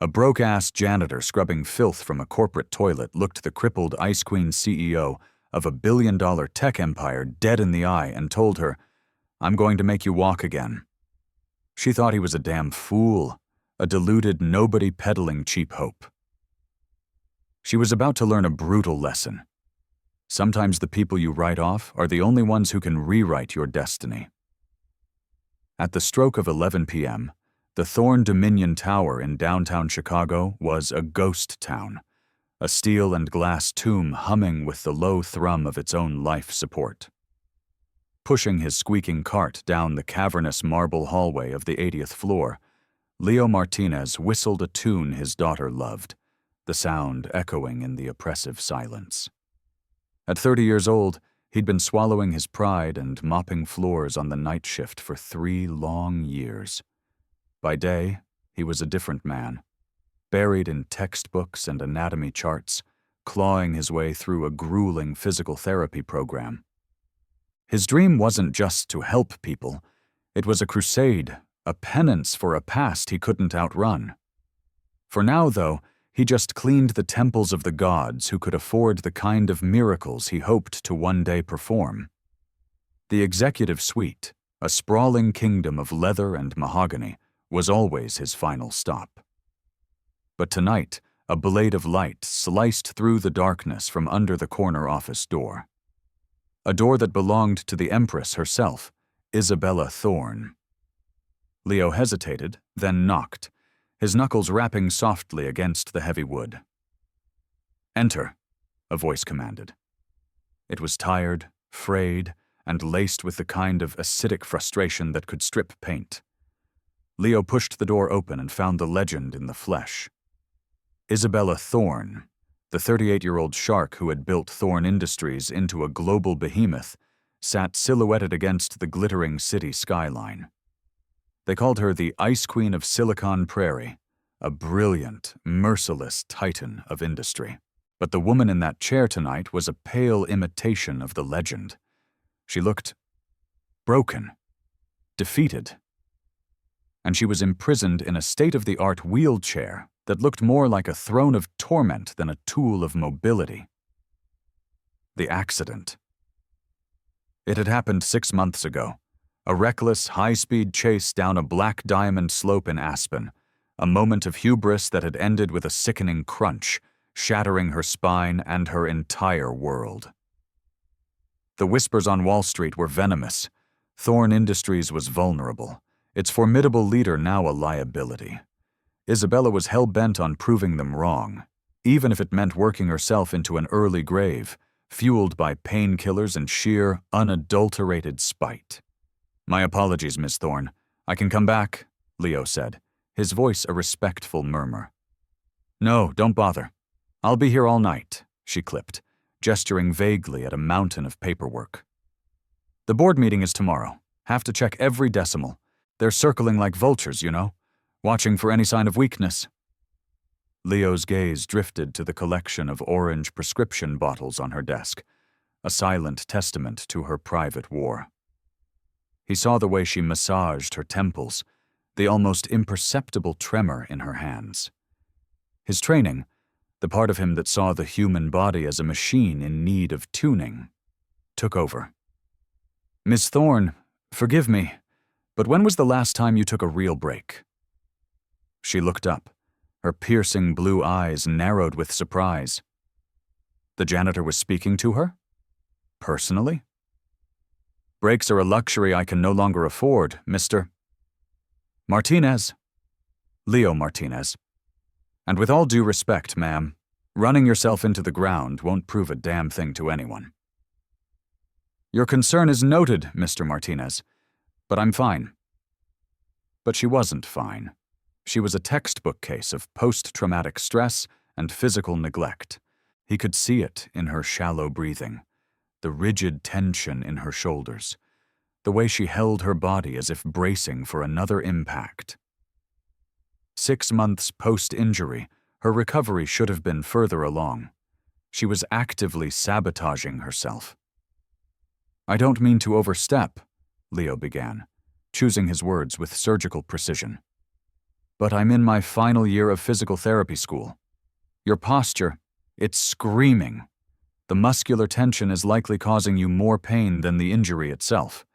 A broke-ass janitor scrubbing filth from a corporate toilet looked the crippled Ice Queen CEO of a billion-dollar tech empire dead in the eye and told her, "I'm going to make you walk again." She thought he was a damn fool, a deluded nobody peddling cheap hope. She was about to learn a brutal lesson. Sometimes the people you write off are the only ones who can rewrite your destiny. At the stroke of 11 p.m., the Thorn Dominion Tower in downtown Chicago was a ghost town, a steel and glass tomb humming with the low thrum of its own life support. Pushing his squeaking cart down the cavernous marble hallway of the 80th floor, Leo Martinez whistled a tune his daughter loved, the sound echoing in the oppressive silence. At 30 years old, he'd been swallowing his pride and mopping floors on the night shift for 3 long years. By day, he was a different man, buried in textbooks and anatomy charts, clawing his way through a grueling physical therapy program. His dream wasn't just to help people, it was a crusade, a penance for a past he couldn't outrun. For now, though, he just cleaned the temples of the gods who could afford the kind of miracles he hoped to one day perform. The executive suite, a sprawling kingdom of leather and mahogany, was always his final stop. But tonight, a blade of light sliced through the darkness from under the corner office door. A door that belonged to the Empress herself, Isabella Thorne. Leo hesitated, then knocked, his knuckles rapping softly against the heavy wood. "Enter," a voice commanded. It was tired, frayed, and laced with the kind of acidic frustration that could strip paint. Leo pushed the door open and found the legend in the flesh. Isabella Thorne, the 38-year-old shark who had built Thorne Industries into a global behemoth, sat silhouetted against the glittering city skyline. They called her the Ice Queen of Silicon Prairie, a brilliant, merciless titan of industry. But the woman in that chair tonight was a pale imitation of the legend. She looked broken, defeated. And she was imprisoned in a state-of-the-art wheelchair that looked more like a throne of torment than a tool of mobility. The accident. It had happened 6 months ago. A reckless, high-speed chase down a black diamond slope in Aspen, a moment of hubris that had ended with a sickening crunch, shattering her spine and her entire world. The whispers on Wall Street were venomous. Thorne Industries was vulnerable, its formidable leader now a liability. Isabella was hell-bent on proving them wrong, even if it meant working herself into an early grave, fueled by painkillers and sheer, unadulterated spite. "My apologies, Miss Thorne. I can come back," Leo said, his voice a respectful murmur. "No, don't bother. I'll be here all night," she clipped, gesturing vaguely at a mountain of paperwork. "The board meeting is tomorrow. Have to check every decimal. They're circling like vultures, you know, watching for any sign of weakness." Leo's gaze drifted to the collection of orange prescription bottles on her desk, a silent testament to her private war. He saw the way she massaged her temples, the almost imperceptible tremor in her hands. His training, the part of him that saw the human body as a machine in need of tuning, took over. "Miss Thorne, forgive me, but when was the last time you took a real break?" She looked up, her piercing blue eyes narrowed with surprise. The janitor was speaking to her? Personally? "Breaks are a luxury I can no longer afford, Mr. Martinez." Leo Martinez. "And with all due respect, ma'am, running yourself into the ground won't prove a damn thing to anyone." "Your concern is noted, Mr. Martinez, but I'm fine." But she wasn't fine. She was a textbook case of post-traumatic stress and physical neglect. He could see it in her shallow breathing, the rigid tension in her shoulders, the way she held her body as if bracing for another impact. 6 months post-injury, her recovery should have been further along. She was actively sabotaging herself. "I don't mean to overstep," Leo began, choosing his words with surgical precision. But I'm in my final year of physical therapy school. Your posture, it's screaming. The muscular tension is likely causing you more pain than the injury itself.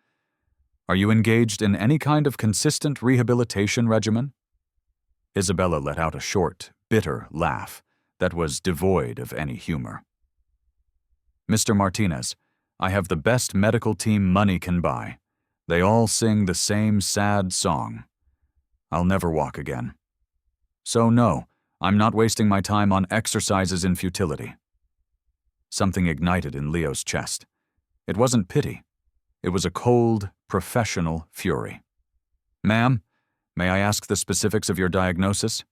Are you engaged in any kind of consistent rehabilitation regimen? Isabella let out a short, bitter laugh that was devoid of any humor. Mr. Martinez, I have the best medical team money can buy. They all sing the same sad song. I'll never walk again. So no, I'm not wasting my time on exercises in futility. Something ignited in Leo's chest. It wasn't pity. It was a cold, professional fury. Ma'am, may I ask the specifics of your diagnosis?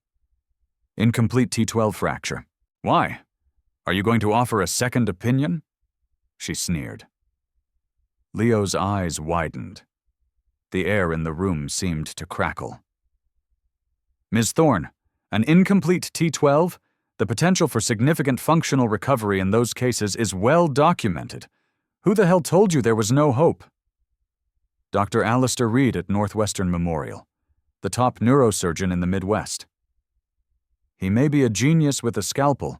Incomplete T12 fracture. Why? Are you going to offer a second opinion? She sneered. Leo's eyes widened. The air in the room seemed to crackle. Ms. Thorne, an incomplete T12? The potential for significant functional recovery in those cases is well documented. Who the hell told you there was no hope? Dr. Alistair Reed at Northwestern Memorial, the top neurosurgeon in the Midwest. He may be a genius with a scalpel,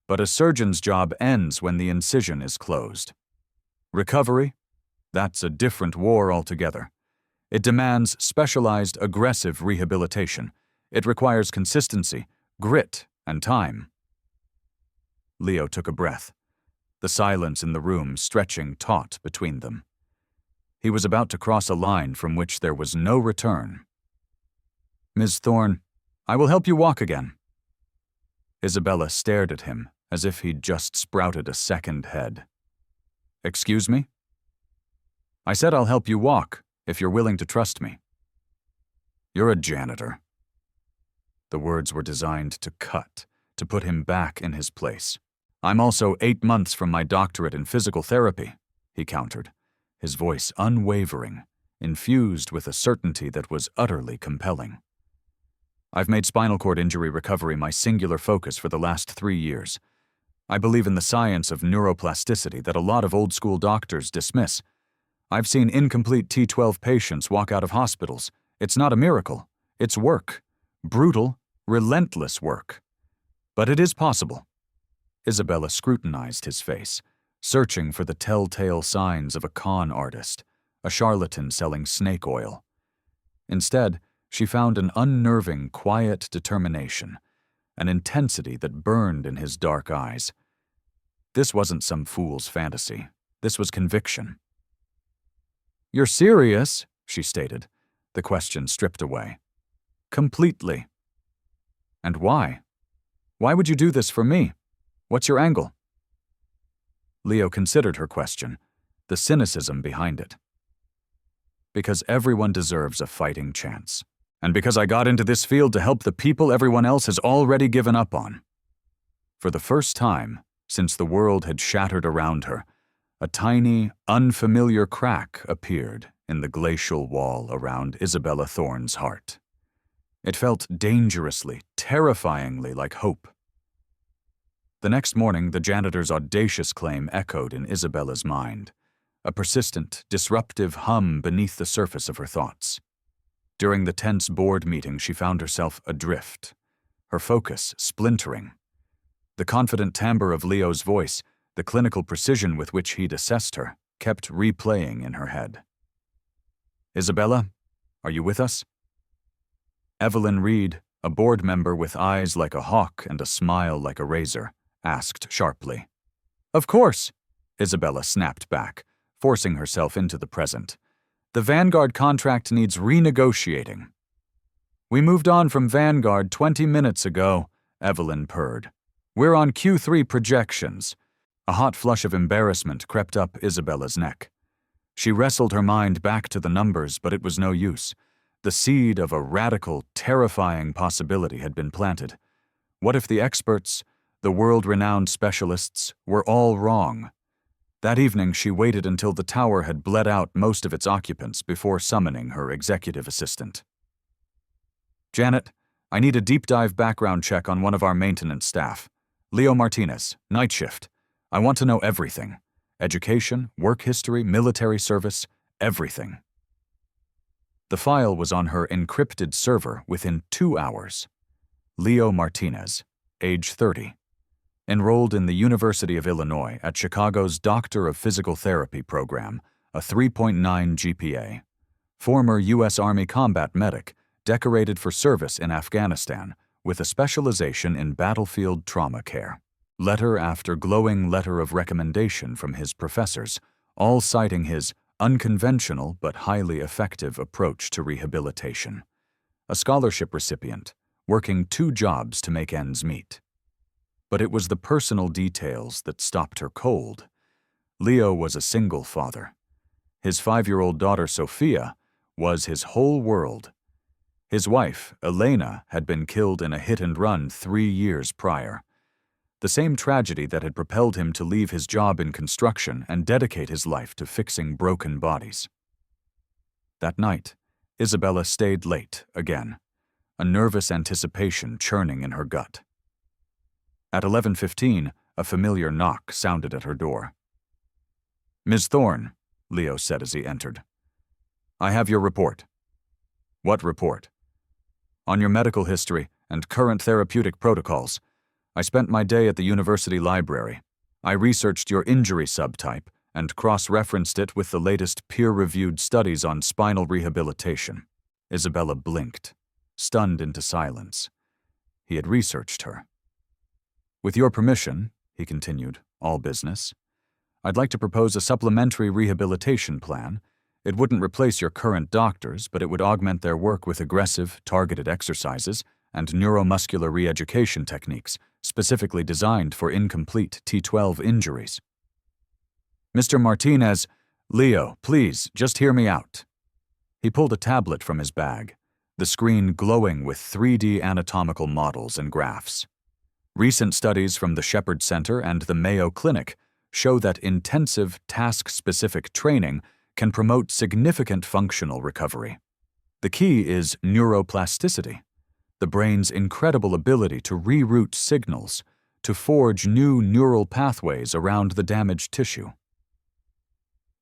but a surgeon's job ends when the incision is closed. Recovery? That's a different war altogether. It demands specialized, aggressive rehabilitation. It requires consistency, grit, and time. Leo took a breath, the silence in the room stretching taut between them. He was about to cross a line from which there was no return. Ms. Thorne, I will help you walk again. Isabella stared at him as if he'd just sprouted a second head. Excuse me? I said I'll help you walk, if you're willing to trust me. You're a janitor. The words were designed to cut, to put him back in his place. I'm also 8 months from my doctorate in physical therapy, he countered, his voice unwavering, infused with a certainty that was utterly compelling. I've made spinal cord injury recovery my singular focus for the last 3 years. I believe in the science of neuroplasticity that a lot of old-school doctors dismiss. I've seen incomplete T12 patients walk out of hospitals. It's not a miracle. It's work. Brutal, relentless work. But it is possible. Isabella scrutinized his face, searching for the telltale signs of a con artist, a charlatan selling snake oil. Instead, she found an unnerving, quiet determination, an intensity that burned in his dark eyes. This wasn't some fool's fantasy. This was conviction. You're serious, she stated, the question stripped away. Completely. And why? Why would you do this for me? What's your angle? Leo considered her question, the cynicism behind it. Because everyone deserves a fighting chance. And because I got into this field to help the people everyone else has already given up on. For the first time, since the world had shattered around her, a tiny, unfamiliar crack appeared in the glacial wall around Isabella Thorne's heart. It felt dangerously, terrifyingly like hope. The next morning, the janitor's audacious claim echoed in Isabella's mind, a persistent, disruptive hum beneath the surface of her thoughts. During the tense board meeting, she found herself adrift, her focus splintering. The confident timbre of Leo's voice, the clinical precision with which he'd assessed her, kept replaying in her head. Isabella, are you with us? Evelyn Reed, a board member with eyes like a hawk and a smile like a razor, asked sharply. Of course, Isabella snapped back, forcing herself into the present. The Vanguard contract needs renegotiating. We moved on from Vanguard 20 minutes ago, Evelyn purred. We're on Q3 projections. A hot flush of embarrassment crept up Isabella's neck. She wrestled her mind back to the numbers, but it was no use. The seed of a radical, terrifying possibility had been planted. What if the experts, the world-renowned specialists, were all wrong? That evening, she waited until the tower had bled out most of its occupants before summoning her executive assistant. Janet, I need a deep-dive background check on one of our maintenance staff. Leo Martinez, night shift. I want to know everything. Education, work history, military service, everything. The file was on her encrypted server within 2 hours. Leo Martinez, age 30. Enrolled in the University of Illinois at Chicago's Doctor of Physical Therapy program, a 3.9 GPA. Former U.S. Army combat medic, decorated for service in Afghanistan, with a specialization in battlefield trauma care. Letter after glowing letter of recommendation from his professors, all citing his unconventional but highly effective approach to rehabilitation. A scholarship recipient, working 2 jobs to make ends meet. But it was the personal details that stopped her cold. Leo was a single father. His 5-year-old daughter, Sophia, was his whole world. His wife, Elena, had been killed in a hit-and-run 3 years prior. The same tragedy that had propelled him to leave his job in construction and dedicate his life to fixing broken bodies. That night, Isabella stayed late again, a nervous anticipation churning in her gut. At 11:15, a familiar knock sounded at her door. "Ms. Thorne," Leo said as he entered. "I have your report." "What report?" "On your medical history and current therapeutic protocols. I spent my day at the university library. I researched your injury subtype and cross-referenced it with the latest peer-reviewed studies on spinal rehabilitation." Isabella blinked, stunned into silence. He had researched her. "With your permission," he continued, all business, "I'd like to propose a supplementary rehabilitation plan. It wouldn't replace your current doctors, but it would augment their work with aggressive, targeted exercises and neuromuscular re-education techniques specifically designed for incomplete T12 injuries." "Mr. Martinez, Leo, please, just hear me out." He pulled a tablet from his bag, the screen glowing with 3D anatomical models and graphs. Recent studies from the Shepherd Center and the Mayo Clinic show that intensive, task-specific training can promote significant functional recovery. The key is neuroplasticity, the brain's incredible ability to reroute signals, to forge new neural pathways around the damaged tissue.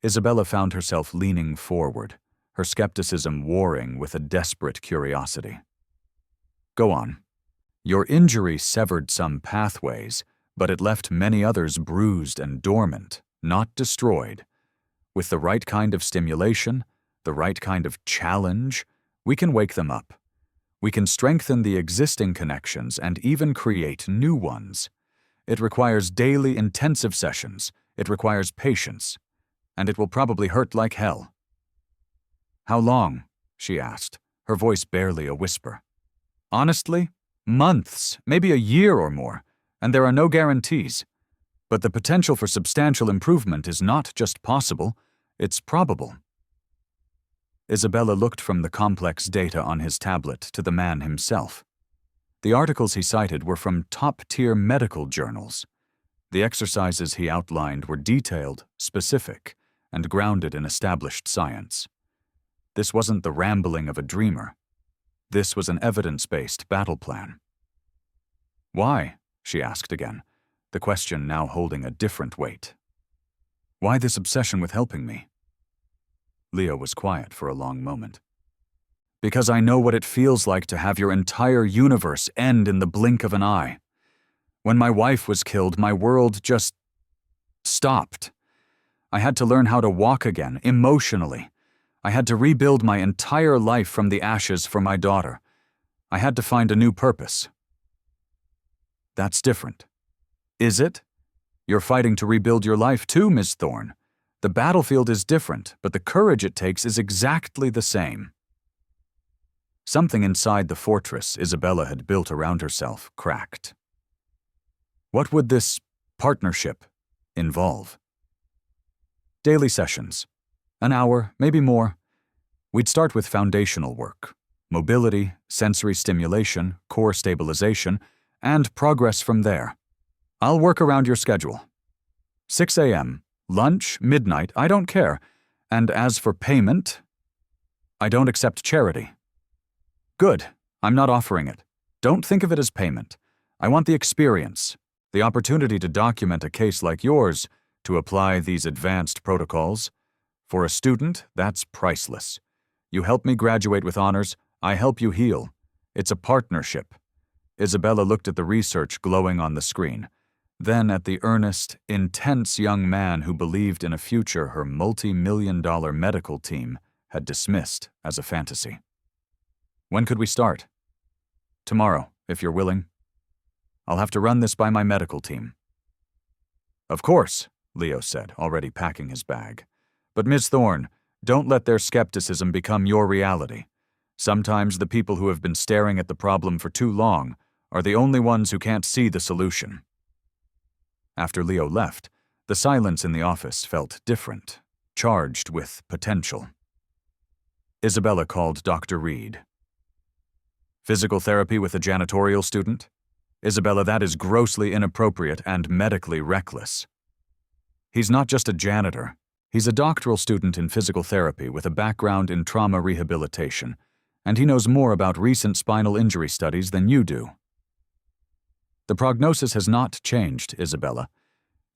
Isabella found herself leaning forward, her skepticism warring with a desperate curiosity. "Go on. Your injury severed some pathways, but it left many others bruised and dormant, not destroyed. With the right kind of stimulation, the right kind of challenge, we can wake them up. We can strengthen the existing connections and even create new ones. It requires daily intensive sessions, it requires patience, and it will probably hurt like hell." "How long?" she asked, her voice barely a whisper. "Honestly, months, maybe a year or more, and there are no guarantees. But the potential for substantial improvement is not just possible, it's probable." Isabella looked from the complex data on his tablet to the man himself. The articles he cited were from top-tier medical journals. The exercises he outlined were detailed, specific, and grounded in established science. This wasn't the rambling of a dreamer. This was an evidence-based battle plan. "Why?" she asked again, the question now holding a different weight. "Why this obsession with helping me?" Leo was quiet for a long moment. "Because I know what it feels like to have your entire universe end in the blink of an eye. When my wife was killed, my world just stopped. I had to learn how to walk again, emotionally. I had to rebuild my entire life from the ashes for my daughter. I had to find a new purpose." "That's different." "Is it? You're fighting to rebuild your life too, Ms. Thorne. The battlefield is different, but the courage it takes is exactly the same." Something inside the fortress Isabella had built around herself cracked. What would this partnership involve? Daily sessions. An hour, maybe more. We'd start with foundational work, mobility, sensory stimulation, core stabilization, and progress from there. I'll work around your schedule. 6 a.m., lunch, midnight, I don't care. And as for payment, I don't accept charity. Good, I'm not offering it. Don't think of it as payment. I want the experience, the opportunity to document a case like yours, to apply these advanced protocols. For a student, that's priceless. You help me graduate with honors, I help you heal. It's a partnership. Isabella looked at the research glowing on the screen, then at the earnest, intense young man who believed in a future her multi-million-dollar medical team had dismissed as a fantasy. When could we start? Tomorrow, if you're willing. I'll have to run this by my medical team. Of course, Leo said, already packing his bag. But Ms. Thorne, don't let their skepticism become your reality. Sometimes the people who have been staring at the problem for too long are the only ones who can't see the solution. After Leo left, the silence in the office felt different, charged with potential. Isabella called Dr. Reed. Physical therapy with a janitorial student? Isabella, that is grossly inappropriate and medically reckless. He's not just a janitor. He's a doctoral student in physical therapy with a background in trauma rehabilitation, and he knows more about recent spinal injury studies than you do. The prognosis has not changed, Isabella.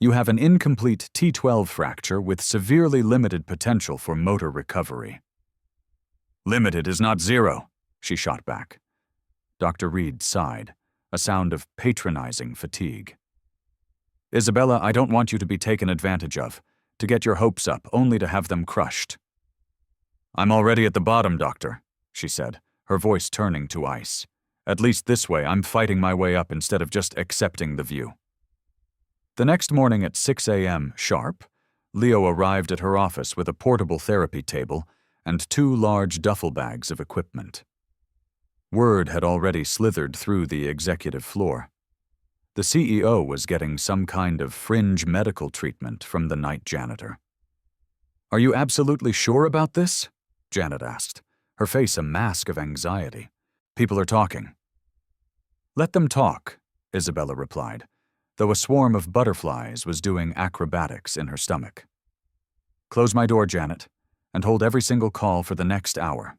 You have an incomplete T12 fracture with severely limited potential for motor recovery. Limited is not zero, she shot back. Dr. Reed sighed, a sound of patronizing fatigue. Isabella, I don't want you to be taken advantage of, to get your hopes up only to have them crushed. I'm already at the bottom, doctor, she said, her voice turning to ice. At least this way I'm fighting my way up instead of just accepting the view. The next morning at 6 a.m. sharp, Leo arrived at her office with a portable therapy table and 2 large duffel bags of equipment. Word had already slithered through the executive floor. The CEO was getting some kind of fringe medical treatment from the night janitor. Are you absolutely sure about this? Janet asked, her face a mask of anxiety. People are talking. Let them talk, Isabella replied, though a swarm of butterflies was doing acrobatics in her stomach. Close my door, Janet, and hold every single call for the next hour.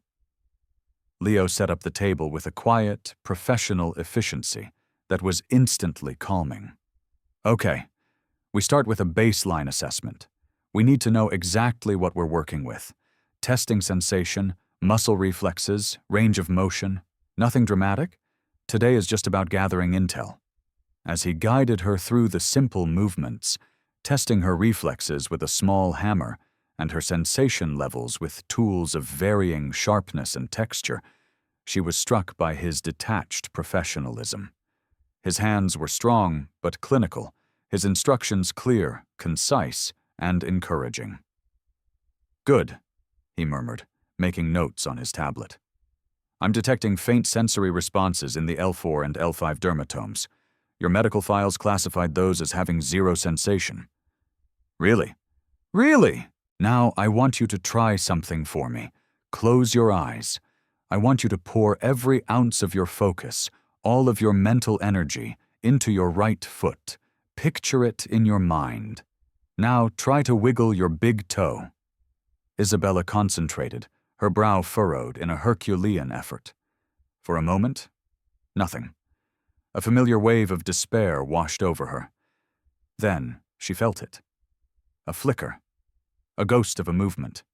Leo set up the table with a quiet, professional efficiency that was instantly calming. Okay, we start with a baseline assessment. We need to know exactly what we're working with. Testing sensation, muscle reflexes, range of motion. Nothing dramatic? Today is just about gathering intel. As he guided her through the simple movements, testing her reflexes with a small hammer and her sensation levels with tools of varying sharpness and texture, she was struck by his detached professionalism. His hands were strong but clinical, his instructions clear, concise, and encouraging. Good, he murmured, making notes on his tablet. I'm detecting faint sensory responses in the L4 and L5 dermatomes. Your medical files classified those as having 0 sensation. Really? Really? Now I want you to try something for me. Close your eyes. I want you to pour every ounce of your focus, all of your mental energy, into your right foot. Picture it in your mind. Now try to wiggle your big toe. Isabella concentrated, her brow furrowed in a Herculean effort. For a moment, nothing. A familiar wave of despair washed over her. Then she felt it. A flicker. A ghost of a movement.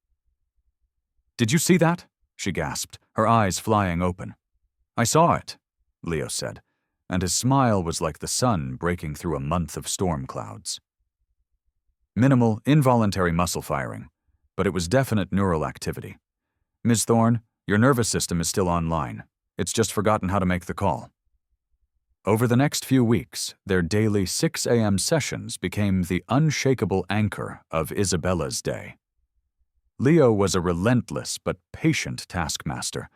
Did you see that? She gasped, her eyes flying open. I saw it, Leo said, and his smile was like the sun breaking through a month of storm clouds. Minimal, involuntary muscle firing, but it was definite neural activity. Ms. Thorne, your nervous system is still online. It's just forgotten how to make the call. Over the next few weeks, their daily 6 a.m. sessions became the unshakable anchor of Isabella's day. Leo was a relentless but patient taskmaster,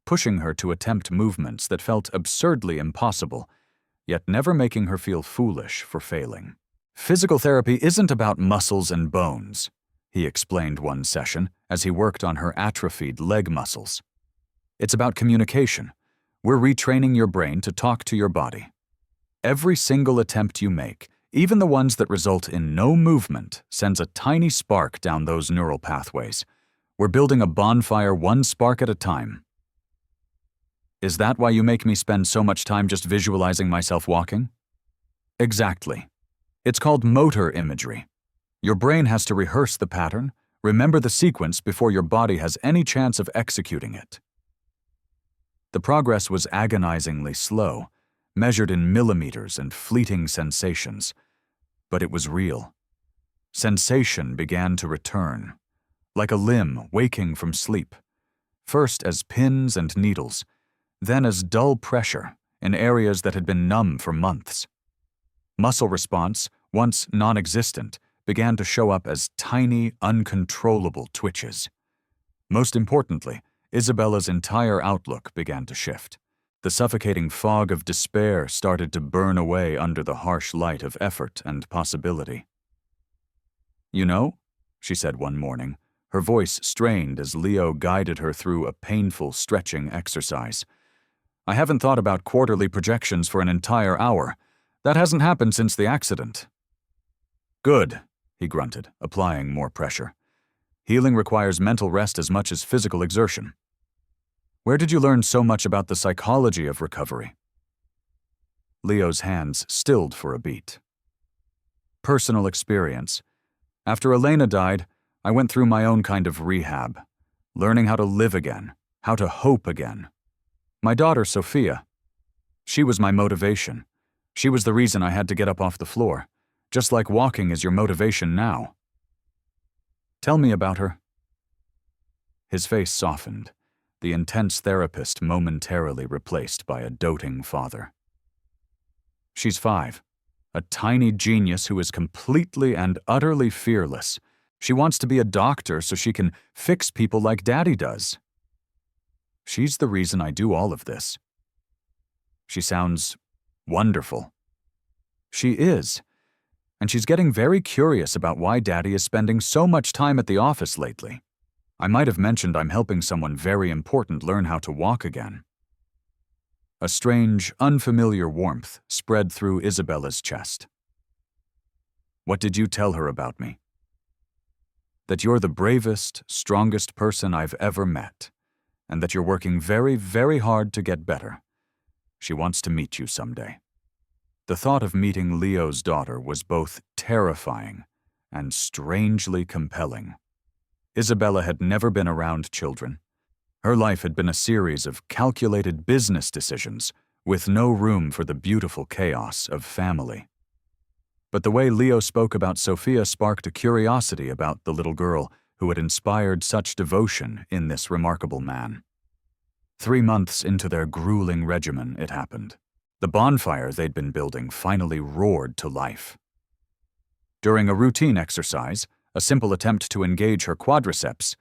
pushing her to attempt movements that felt absurdly impossible, yet never making her feel foolish for failing. Physical therapy isn't about muscles and bones, he explained one session as he worked on her atrophied leg muscles. It's about communication. We're retraining your brain to talk to your body. Every single attempt you make, even the ones that result in no movement, sends a tiny spark down those neural pathways. We're building a bonfire one spark at a time. Is that why you make me spend so much time just visualizing myself walking? Exactly. It's called motor imagery. Your brain has to rehearse the pattern, Remember the sequence before your body has any chance of executing it. The progress was agonizingly slow, measured in millimeters and fleeting sensations. But it was real. Sensation began to return, like a limb waking from sleep, first as pins and needles, then as dull pressure in areas that had been numb for months. Muscle response, once non-existent, began to show up as tiny, uncontrollable twitches. Most importantly, Isabella's entire outlook began to shift. The suffocating fog of despair started to burn away under the harsh light of effort and possibility. "You know," she said one morning, her voice strained as Leo guided her through a painful stretching exercise. "I haven't thought about quarterly projections for an entire hour. That hasn't happened since the accident." "Good," he grunted, applying more pressure. "Healing requires mental rest as much as physical exertion. Where did you learn so much about the psychology of recovery?" Leo's hands stilled for a beat. "Personal experience. After Elena died, I went through my own kind of rehab, learning how to live again, how to hope again. My daughter, Sophia, she was my motivation. She was the reason I had to get up off the floor, just like walking is your motivation now." "Tell me about her." His face softened, the intense therapist momentarily replaced by a doting father. "She's 5, a tiny genius who is completely and utterly fearless. She wants to be a doctor so she can fix people like Daddy does. She's the reason I do all of this." "She sounds wonderful." "She is, and she's getting very curious about why Daddy is spending so much time at the office lately. I might have mentioned I'm helping someone very important learn how to walk again." A strange, unfamiliar warmth spread through Isabella's chest. "What did you tell her about me?" "That you're the bravest, strongest person I've ever met, and that you're working very, very hard to get better. She wants to meet you someday." The thought of meeting Leo's daughter was both terrifying and strangely compelling. Isabella had never been around children. Her life had been a series of calculated business decisions with no room for the beautiful chaos of family. But the way Leo spoke about Sophia sparked a curiosity about the little girl who had inspired such devotion in this remarkable man. 3 months into their grueling regimen, it happened. The bonfire they'd been building finally roared to life. During a routine exercise, a simple attempt to engage her quadriceps,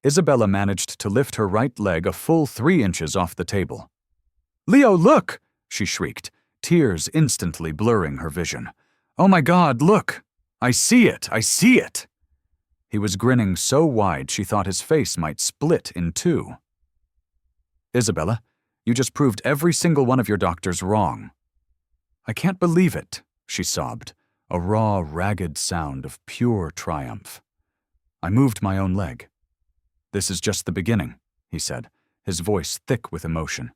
Isabella managed to lift her right leg a full 3 inches off the table. "Leo, look!" she shrieked, tears instantly blurring her vision. "Oh my God, look! I see it! I see it!" He was grinning so wide she thought his face might split in 2. "Isabella, you just proved every single one of your doctors wrong." "I can't believe it," she sobbed, a raw, ragged sound of pure triumph. "I moved my own leg." "This is just the beginning," he said, his voice thick with emotion.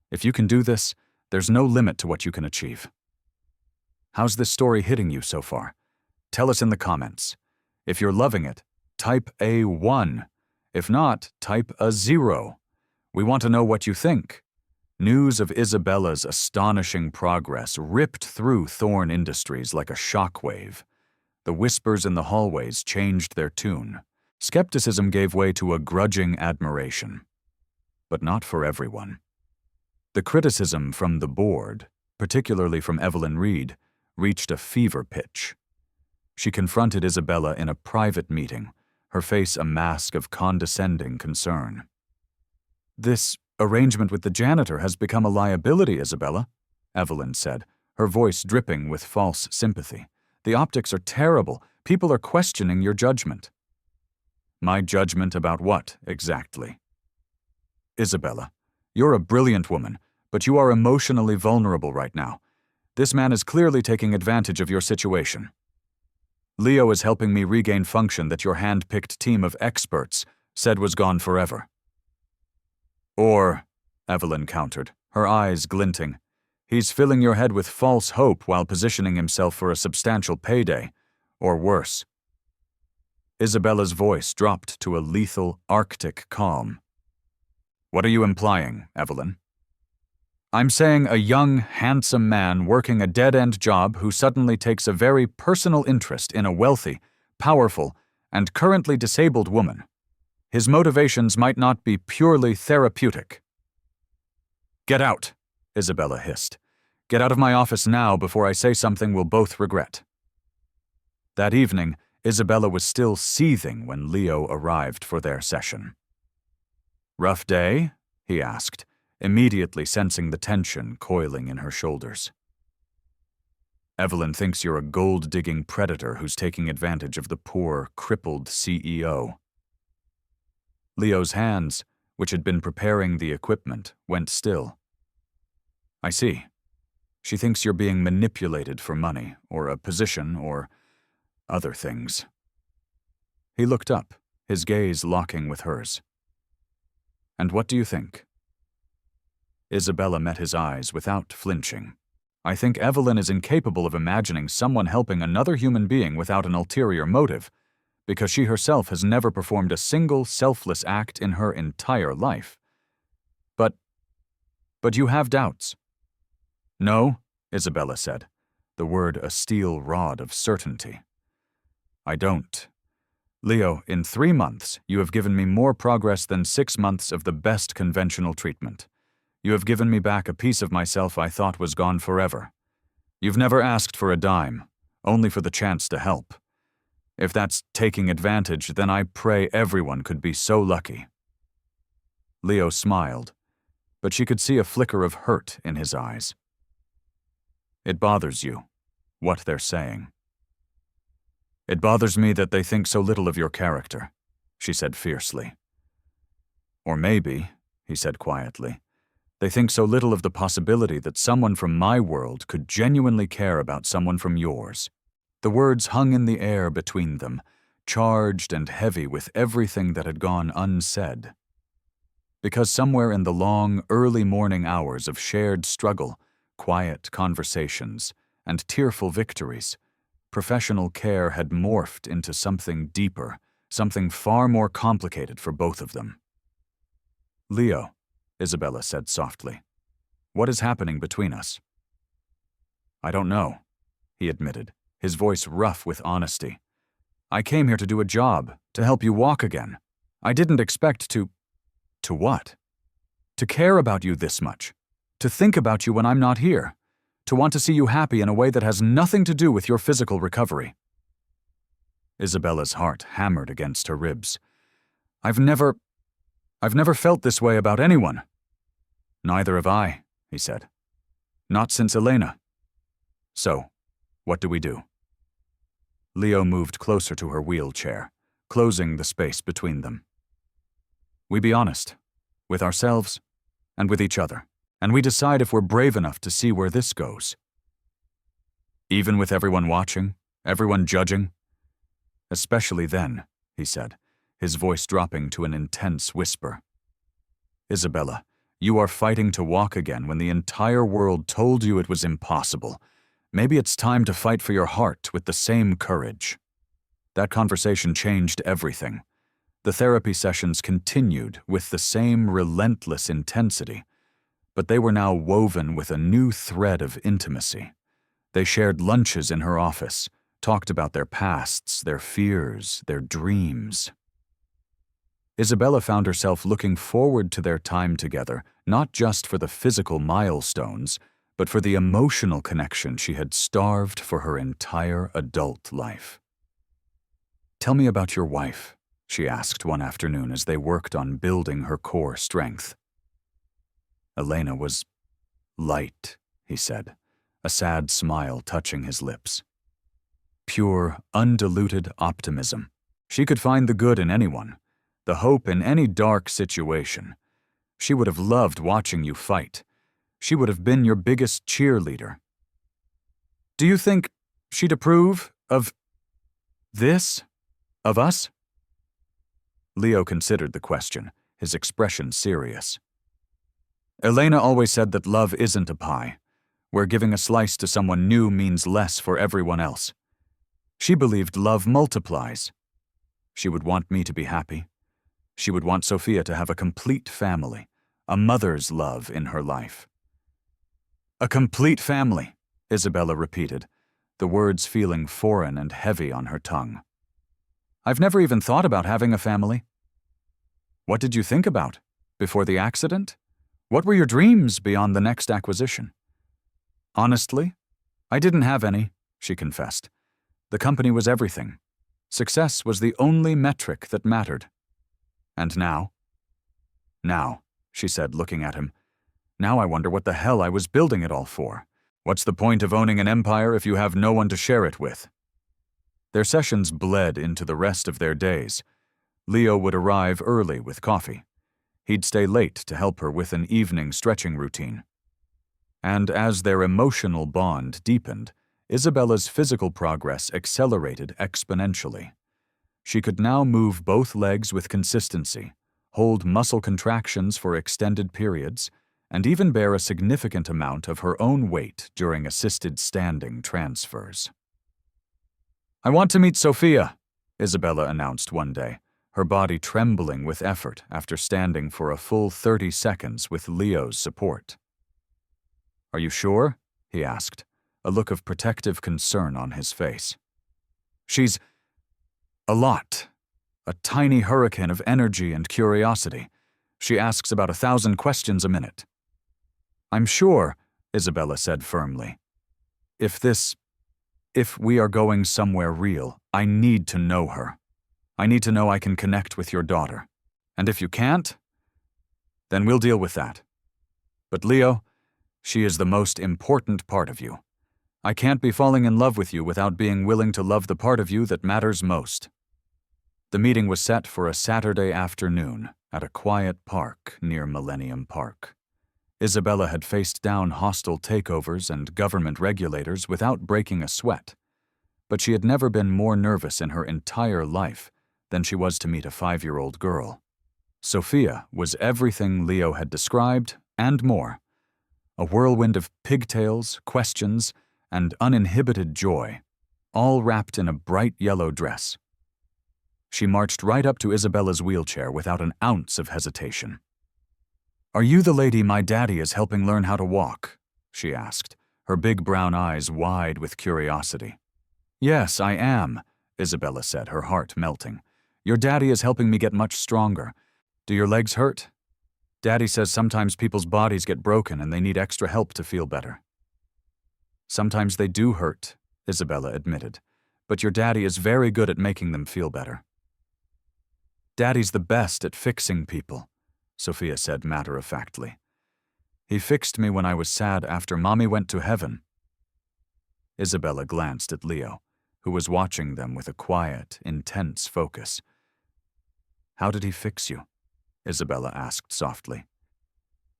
"If you can do this, there's no limit to what you can achieve." How's this story hitting you so far? Tell us in the comments. If you're loving it, type a 1. If not, type a 0. We want to know what you think. News of Isabella's astonishing progress ripped through Thorne Industries like a shockwave. The whispers in the hallways changed their tune. Skepticism gave way to a grudging admiration. But not for everyone. The criticism from the board, particularly from Evelyn Reed, reached a fever pitch. She confronted Isabella in a private meeting, her face a mask of condescending concern. "This arrangement with the janitor has become a liability, Isabella," Evelyn said, her voice dripping with false sympathy. "The optics are terrible. People are questioning your judgment." "My judgment about what, exactly?" "Isabella, you're a brilliant woman, but you are emotionally vulnerable right now. This man is clearly taking advantage of your situation. Leo is helping me regain function that your hand-picked team of experts said was gone forever." "Or," Evelyn countered, her eyes glinting, "he's filling your head with false hope while positioning himself for a substantial payday, or worse." Isabella's voice dropped to a lethal, arctic calm. What are you implying, Evelyn? I'm saying a young, handsome man working a dead-end job who suddenly takes a very personal interest in a wealthy, powerful, and currently disabled woman. His motivations might not be purely therapeutic. Get out, Isabella hissed. Get out of my office now before I say something we'll both regret. That evening, Isabella was still seething when Leo arrived for their session. Rough day? He asked, immediately sensing the tension coiling in her shoulders. Evelyn thinks you're a gold-digging predator who's taking advantage of the poor, crippled CEO. Leo's hands, which had been preparing the equipment, went still. I see. She thinks you're being manipulated for money, or a position, or other things. He looked up, his gaze locking with hers. And what do you think? Isabella met his eyes without flinching. I think Evelyn is incapable of imagining someone helping another human being without an ulterior motive, because she herself has never performed a single selfless act in her entire life. But you have doubts. No, Isabella said, the word a steel rod of certainty. I don't. Leo, in 3 months, you have given me more progress than 6 months of the best conventional treatment. You have given me back a piece of myself I thought was gone forever. You've never asked for a dime, only for the chance to help. If that's taking advantage, then I pray everyone could be so lucky. Leo smiled, but she could see a flicker of hurt in his eyes. It bothers you, what they're saying. It bothers me that they think so little of your character, she said fiercely. Or maybe, he said quietly, they think so little of the possibility that someone from my world could genuinely care about someone from yours. The words hung in the air between them, charged and heavy with everything that had gone unsaid. Because somewhere in the long, early morning hours of shared struggle, quiet conversations, and tearful victories, professional care had morphed into something deeper, something far more complicated for both of them. Leo, Isabella said softly, what is happening between us? I don't know, he admitted, his voice rough with honesty. I came here to do a job, to help you walk again. I didn't expect to… To what? To care about you this much. To think about you when I'm not here. To want to see you happy in a way that has nothing to do with your physical recovery. Isabella's heart hammered against her ribs. I've never felt this way about anyone. Neither have I, he said. Not since Elena. So, what do we do? Leo moved closer to her wheelchair, closing the space between them. We be honest, with ourselves and with each other, and we decide if we're brave enough to see where this goes. Even with everyone watching, everyone judging? Especially then, he said, his voice dropping to an intense whisper. Isabella, you are fighting to walk again when the entire world told you it was impossible. Maybe it's time to fight for your heart with the same courage. That conversation changed everything. The therapy sessions continued with the same relentless intensity, but they were now woven with a new thread of intimacy. They shared lunches in her office, talked about their pasts, their fears, their dreams. Isabella found herself looking forward to their time together, not just for the physical milestones, but for the emotional connection she had starved for her entire adult life. Tell me about your wife, she asked one afternoon as they worked on building her core strength. Elena was light, he said, a sad smile touching his lips. Pure, undiluted optimism. She could find the good in anyone, the hope in any dark situation. She would have loved watching you fight. She would have been your biggest cheerleader. Do you think she'd approve of this? Of us? Leo considered the question, his expression serious. Elena always said that love isn't a pie, where giving a slice to someone new means less for everyone else. She believed love multiplies. She would want me to be happy. She would want Sophia to have a complete family, a mother's love in her life. A complete family, Isabella repeated, the words feeling foreign and heavy on her tongue. I've never even thought about having a family. What did you think about? Before the accident? What were your dreams beyond the next acquisition? Honestly, I didn't have any, she confessed. The company was everything. Success was the only metric that mattered. And now? Now, she said, looking at him. Now I wonder what the hell I was building it all for. What's the point of owning an empire if you have no one to share it with? Their sessions bled into the rest of their days. Leo would arrive early with coffee. He'd stay late to help her with an evening stretching routine. And as their emotional bond deepened, Isabella's physical progress accelerated exponentially. She could now move both legs with consistency, hold muscle contractions for extended periods, and even bear a significant amount of her own weight during assisted standing transfers. I want to meet Sophia, Isabella announced one day, her body trembling with effort after standing for a full 30 seconds with Leo's support. Are you sure? He asked, a look of protective concern on his face. She's a lot. A tiny hurricane of energy and curiosity. She asks about 1,000 questions a minute. I'm sure, Isabella said firmly. If we are going somewhere real, I need to know her. I need to know I can connect with your daughter. And if you can't, then we'll deal with that. But Leo, she is the most important part of you. I can't be falling in love with you without being willing to love the part of you that matters most. The meeting was set for a Saturday afternoon at a quiet park near Millennium Park. Isabella had faced down hostile takeovers and government regulators without breaking a sweat, but she had never been more nervous in her entire life than she was to meet a 5-year-old girl. Sophia was everything Leo had described and more, a whirlwind of pigtails, questions, and uninhibited joy, all wrapped in a bright yellow dress. She marched right up to Isabella's wheelchair without an ounce of hesitation. Are you the lady my daddy is helping learn how to walk? She asked, her big brown eyes wide with curiosity. Yes, I am, Isabella said, her heart melting. Your daddy is helping me get much stronger. Do your legs hurt? Daddy says sometimes people's bodies get broken and they need extra help to feel better. Sometimes they do hurt, Isabella admitted, but your daddy is very good at making them feel better. Daddy's the best at fixing people, Sophia said matter-of-factly. He fixed me when I was sad after Mommy went to heaven. Isabella glanced at Leo, who was watching them with a quiet, intense focus. How did he fix you? Isabella asked softly.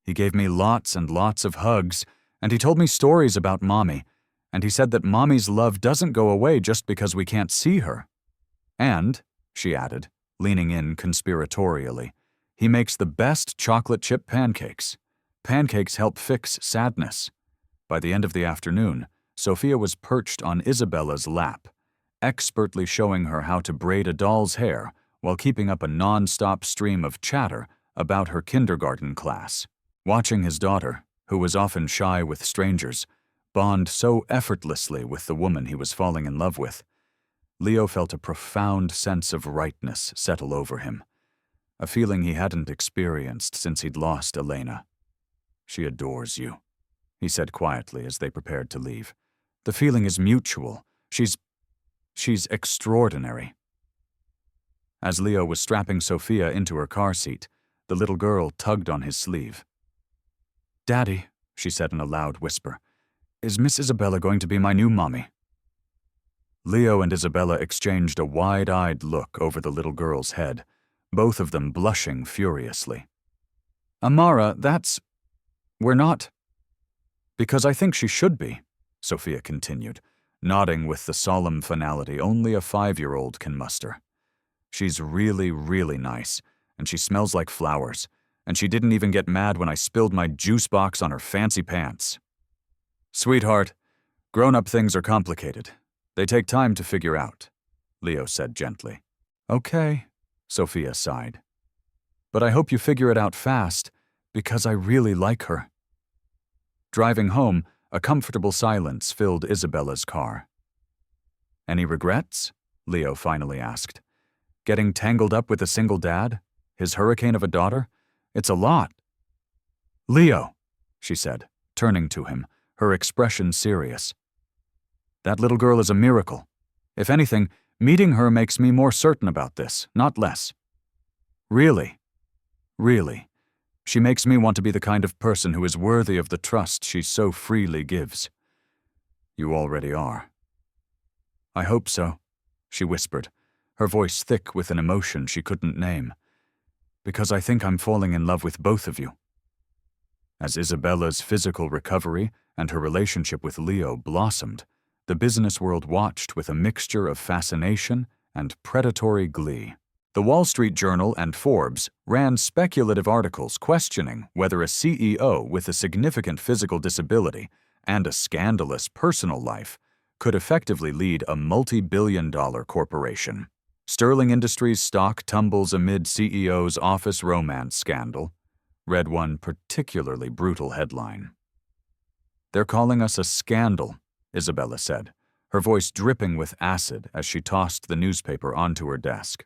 He gave me lots and lots of hugs, and he told me stories about Mommy, and he said that Mommy's love doesn't go away just because we can't see her. And, she added, leaning in conspiratorially, he makes the best chocolate chip pancakes. Pancakes help fix sadness. By the end of the afternoon, Sophia was perched on Isabella's lap, expertly showing her how to braid a doll's hair while keeping up a non-stop stream of chatter about her kindergarten class. Watching his daughter, who was often shy with strangers, bond so effortlessly with the woman he was falling in love with, Leo felt a profound sense of rightness settle over him, a feeling he hadn't experienced since he'd lost Elena. She adores you, he said quietly as they prepared to leave. The feeling is mutual. She's extraordinary. As Leo was strapping Sophia into her car seat, the little girl tugged on his sleeve. Daddy, she said in a loud whisper, is Miss Isabella going to be my new mommy? Leo and Isabella exchanged a wide-eyed look over the little girl's head, both of them blushing furiously. Amara, we're not. Because I think she should be, Sophia continued, nodding with the solemn finality only a 5-year-old can muster. She's really, really nice, and she smells like flowers, and she didn't even get mad when I spilled my juice box on her fancy pants. Sweetheart, grown-up things are complicated. They take time to figure out, Leo said gently. Okay, Sophia sighed. But I hope you figure it out fast, because I really like her. Driving home, a comfortable silence filled Isabella's car. Any regrets? Leo finally asked. Getting tangled up with a single dad? His hurricane of a daughter? It's a lot. Leo, she said, turning to him, her expression serious. That little girl is a miracle. If anything, meeting her makes me more certain about this, not less. Really. Really. She makes me want to be the kind of person who is worthy of the trust she so freely gives. You already are. I hope so, she whispered, her voice thick with an emotion she couldn't name. Because I think I'm falling in love with both of you. As Isabella's physical recovery and her relationship with Leo blossomed, the business world watched with a mixture of fascination and predatory glee. The Wall Street Journal and Forbes ran speculative articles questioning whether a CEO with a significant physical disability and a scandalous personal life could effectively lead a multi-billion-dollar corporation. Sterling Industries stock tumbles amid CEO's office romance scandal, read one particularly brutal headline. They're calling us a scandal, Isabella said, her voice dripping with acid as she tossed the newspaper onto her desk.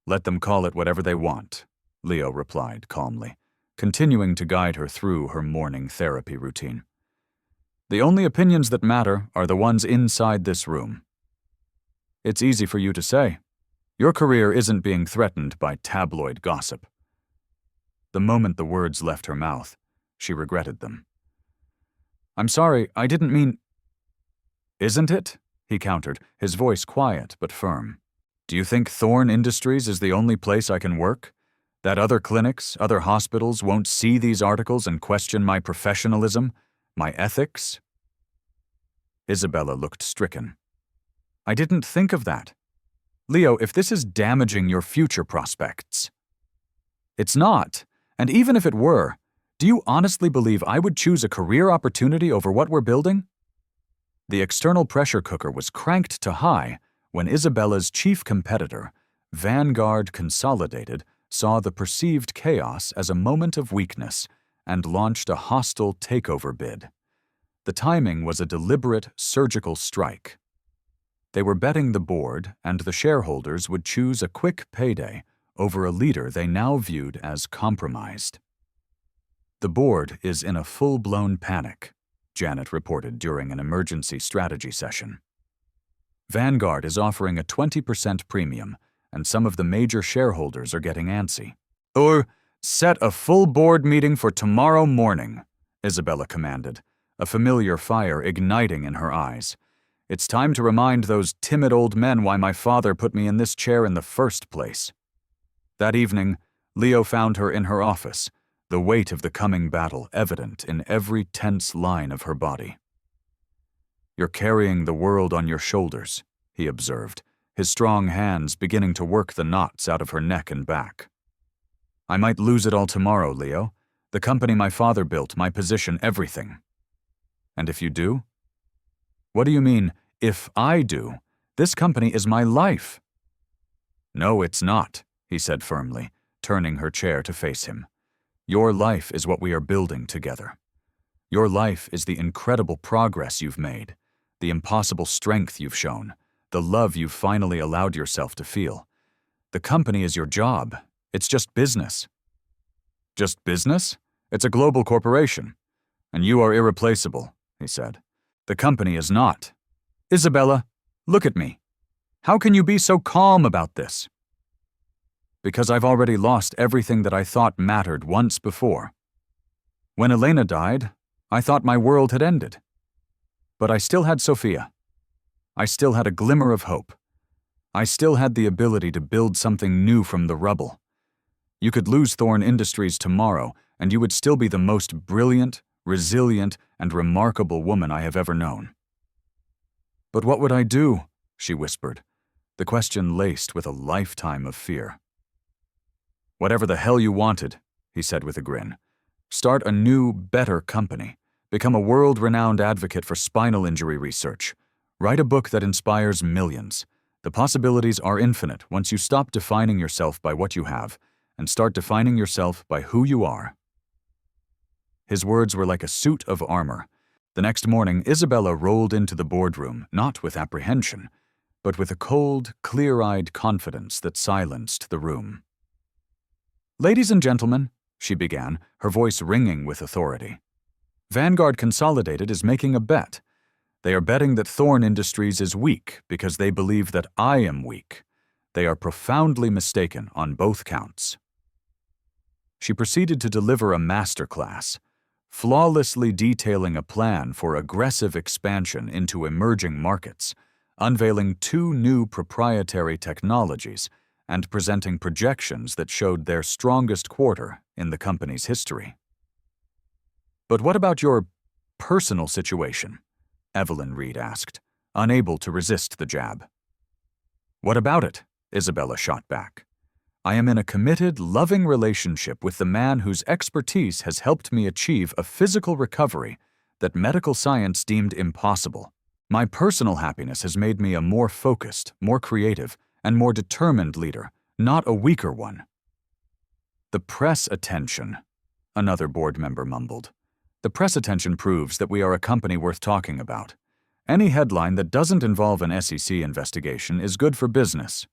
Let them call it whatever they want, Leo replied calmly, continuing to guide her through her morning therapy routine. The only opinions that matter are the ones inside this room. It's easy for you to say. Your career isn't being threatened by tabloid gossip. The moment the words left her mouth, she regretted them. I'm sorry, I didn't mean... Isn't it? He countered, his voice quiet but firm. Do you think Thorne Industries is the only place I can work? That other clinics, other hospitals won't see these articles and question my professionalism, my ethics? Isabella looked stricken. I didn't think of that. Leo, if this is damaging your future prospects... It's not, and even if it were, do you honestly believe I would choose a career opportunity over what we're building? The external pressure cooker was cranked to high when Isabella's chief competitor, Vanguard Consolidated, saw the perceived chaos as a moment of weakness and launched a hostile takeover bid. The timing was a deliberate surgical strike. They were betting the board and the shareholders would choose a quick payday over a leader they now viewed as compromised. The board is in a full-blown panic, Janet reported during an emergency strategy session. Vanguard is offering a 20% premium, and some of the major shareholders are getting antsy. Or set a full board meeting for tomorrow morning, Isabella commanded, a familiar fire igniting in her eyes. It's time to remind those timid old men why my father put me in this chair in the first place. That evening, Leo found her in her office, the weight of the coming battle evident in every tense line of her body. You're carrying the world on your shoulders, he observed, his strong hands beginning to work the knots out of her neck and back. I might lose it all tomorrow, Leo. The company my father built, my position, everything. And if you do? What do you mean, if I do? This company is my life. No, it's not, he said firmly, turning her chair to face him. Your life is what we are building together. Your life is the incredible progress you've made, the impossible strength you've shown, the love you've finally allowed yourself to feel. The company is your job. It's just business. Just business? It's a global corporation. And you are irreplaceable, he said. The company is not. Isabella, look at me. How can you be so calm about this? Because I've already lost everything that I thought mattered once before. When Elena died, I thought my world had ended. But I still had Sophia. I still had a glimmer of hope. I still had the ability to build something new from the rubble. You could lose Thorne Industries tomorrow, and you would still be the most brilliant, resilient, and remarkable woman I have ever known. But what would I do? She whispered, the question laced with a lifetime of fear. Whatever the hell you wanted, he said with a grin. Start a new, better company. Become a world-renowned advocate for spinal injury research. Write a book that inspires millions. The possibilities are infinite once you stop defining yourself by what you have and start defining yourself by who you are. His words were like a suit of armor. The next morning, Isabella rolled into the boardroom, not with apprehension, but with a cold, clear-eyed confidence that silenced the room. "Ladies and gentlemen," she began, her voice ringing with authority, "Vanguard Consolidated is making a bet. They are betting that Thorn Industries is weak because they believe that I am weak. They are profoundly mistaken on both counts." She proceeded to deliver a masterclass, flawlessly detailing a plan for aggressive expansion into emerging markets, unveiling 2 new proprietary technologies, and presenting projections that showed their strongest quarter in the company's history. "But what about your personal situation?" Evelyn Reed asked, unable to resist the jab. "What about it?" Isabella shot back. "I am in a committed, loving relationship with the man whose expertise has helped me achieve a physical recovery that medical science deemed impossible. My personal happiness has made me a more focused, more creative, and more determined leader, not a weaker one." "The press attention," another board member mumbled. "The press attention proves that we are a company worth talking about. Any headline that doesn't involve an SEC investigation is good for business."